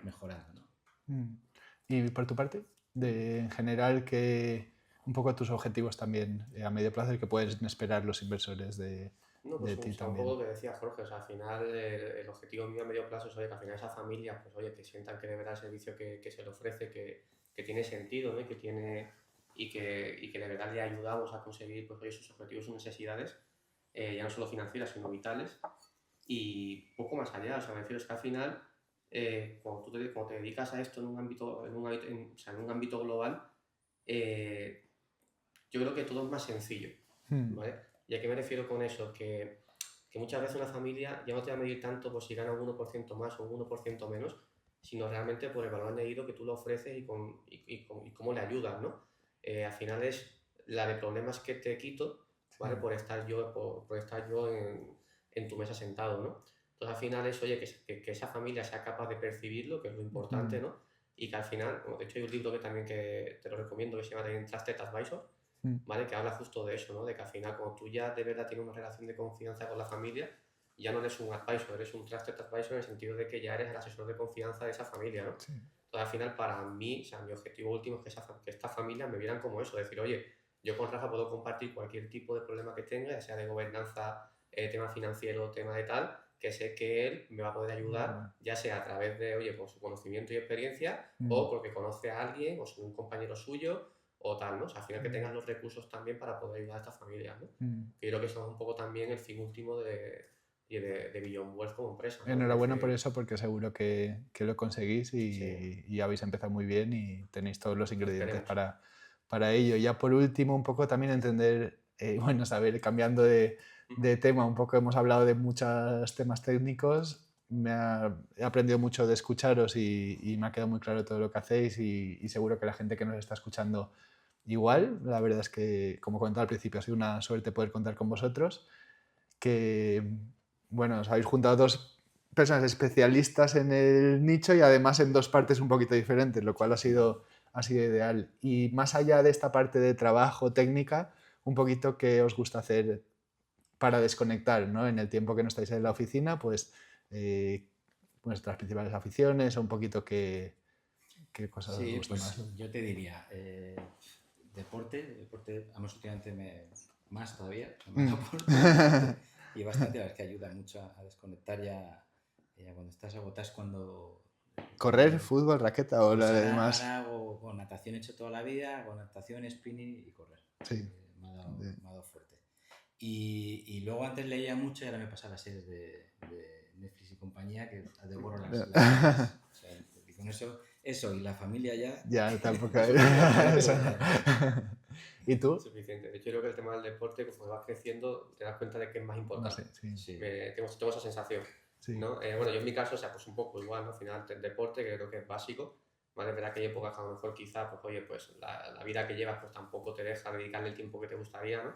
mejorando, ¿no? Y por tu parte, en general, un poco tus objetivos también a medio plazo y que pueden esperar los inversores de ti también. Un poco lo que decía Jorge, o sea, al final el objetivo mío a medio plazo es, oye, que al final esa familia, pues oye, que sientan que de verdad el servicio que se le ofrece, que tiene sentido, ¿no? y que de verdad le ayudamos a conseguir, pues oye, sus objetivos, sus necesidades, ya no solo financieras, sino vitales, y poco más allá. O sea, me refiero, es que al final, cuando te dedicas a esto en un ámbito global, yo creo que todo es más sencillo, ¿vale? ¿Y a qué me refiero con eso? Que muchas veces una familia ya no te va a medir tanto por si gana un 1% más o un 1% menos, sino realmente por el valor añadido que tú le ofreces y cómo le ayudas, ¿no? Al final es la de problemas que te quito, ¿vale? Por estar yo en tu mesa sentado, ¿no? Entonces al final es, oye, que esa familia sea capaz de percibirlo, que es lo importante, ¿no? Y que al final, bueno, de hecho hay un libro que también que te lo recomiendo, que se llama Trusted Advisor, ¿vale? Que habla justo de eso, ¿no? De que al final, cuando tú ya de verdad tienes una relación de confianza con la familia, ya no eres un advisor, eres un trusted advisor en el sentido de que ya eres el asesor de confianza de esa familia, ¿no? Sí. Entonces, al final, para mí, o sea, mi objetivo último es que esta familia me vieran como eso, decir, oye, yo con Rafa puedo compartir cualquier tipo de problema que tenga, ya sea de gobernanza, tema financiero, tema de tal, que sé que él me va a poder ayudar, ya sea a través de, oye, por su conocimiento y experiencia, o porque conoce a alguien, o es un compañero suyo, o tal, ¿no? O sea, al final que tengas los recursos también para poder ayudar a estas familias, ¿no? Que yo creo que eso es un poco también el fin último de Beyond Wealth como empresa, ¿no? Enhorabuena Porque- por eso, porque seguro que lo conseguís Sí. y habéis empezado muy bien y tenéis todos los ingredientes Esperemos. para ello. Ya por último, un poco también entender, bueno, saber, cambiando de tema, un poco hemos hablado de muchos temas técnicos, he aprendido mucho de escucharos y me ha quedado muy claro todo lo que hacéis y seguro que la gente que nos está escuchando igual. La verdad es que, como comentaba al principio, ha sido una suerte poder contar con vosotros, que, bueno, os habéis juntado dos personas especialistas en el nicho y además en dos partes un poquito diferentes, lo cual ha sido ideal. Y más allá de esta parte de trabajo técnica, un poquito qué os gusta hacer para desconectar, ¿no? En el tiempo que no estáis en la oficina, pues vuestras principales aficiones o un poquito qué cosas os Sí, gusta más. pues yo te diría, deporte, además últimamente más todavía, más deporte, y bastante, la verdad es que ayuda mucho a desconectar ya cuando estás agotado, es cuando... ¿Correr, fútbol, raqueta o Pues la ahora, demás? ahora hago con natación, he hecho toda la vida, con natación, spinning y correr. Sí. Me ha dado fuerte. Y luego antes leía mucho y ahora me pasa las series de Netflix y compañía que devoro las series. O sea, y con eso y la familia ya... Ya, tampoco. ¿Y tú? Suficiente. De hecho, yo creo que el tema del deporte, conforme vas creciendo, te das cuenta de que es más No importante. sé, sí. Sí. Tengo esa sensación. Sí. ¿No? Bueno, yo en mi caso, o sea, pues un poco igual, ¿no? Al final, el deporte, que creo que es básico, ¿vale? Es verdad que hay épocas que a lo mejor quizás, pues oye, pues la vida que llevas pues tampoco te deja dedicarle el tiempo que te gustaría, ¿no?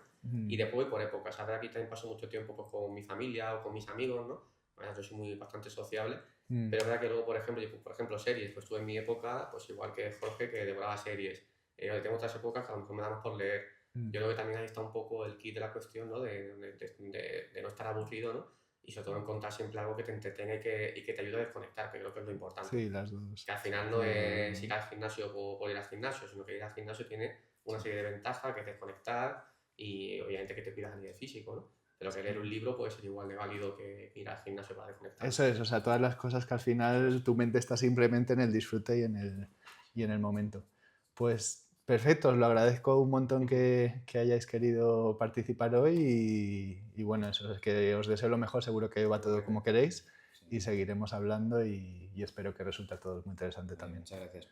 Y después voy por épocas. La verdad que también paso mucho tiempo pues, con mi familia o con mis amigos, ¿no? Bueno, yo soy bastante sociable, pero es verdad que luego, por ejemplo, series, pues tuve en mi época, pues igual que Jorge, que devoraba series. Tengo otras épocas que a lo mejor me dan por leer. Yo creo que también ahí está un poco el kit de la cuestión, ¿no? De no estar aburrido, ¿no? Y sobre todo encontrar siempre algo que te entretenga y que te ayude a desconectar, que creo que es lo importante. Sí, las dos. Que al final no es ir al gimnasio por ir al gimnasio, sino que ir al gimnasio tiene una serie de ventajas, que es desconectar y obviamente que te pidas a nivel físico, ¿no? Pero que leer un libro puede ser igual de válido que ir al gimnasio para desconectar. Eso es, o sea, todas las cosas que al final tu mente está simplemente en el disfrute y en el momento. Pues perfecto, os lo agradezco un montón que hayáis querido participar hoy y bueno, eso es que os deseo lo mejor, seguro que va todo como queréis y seguiremos hablando y espero que resulte todo muy interesante también. Muchas gracias.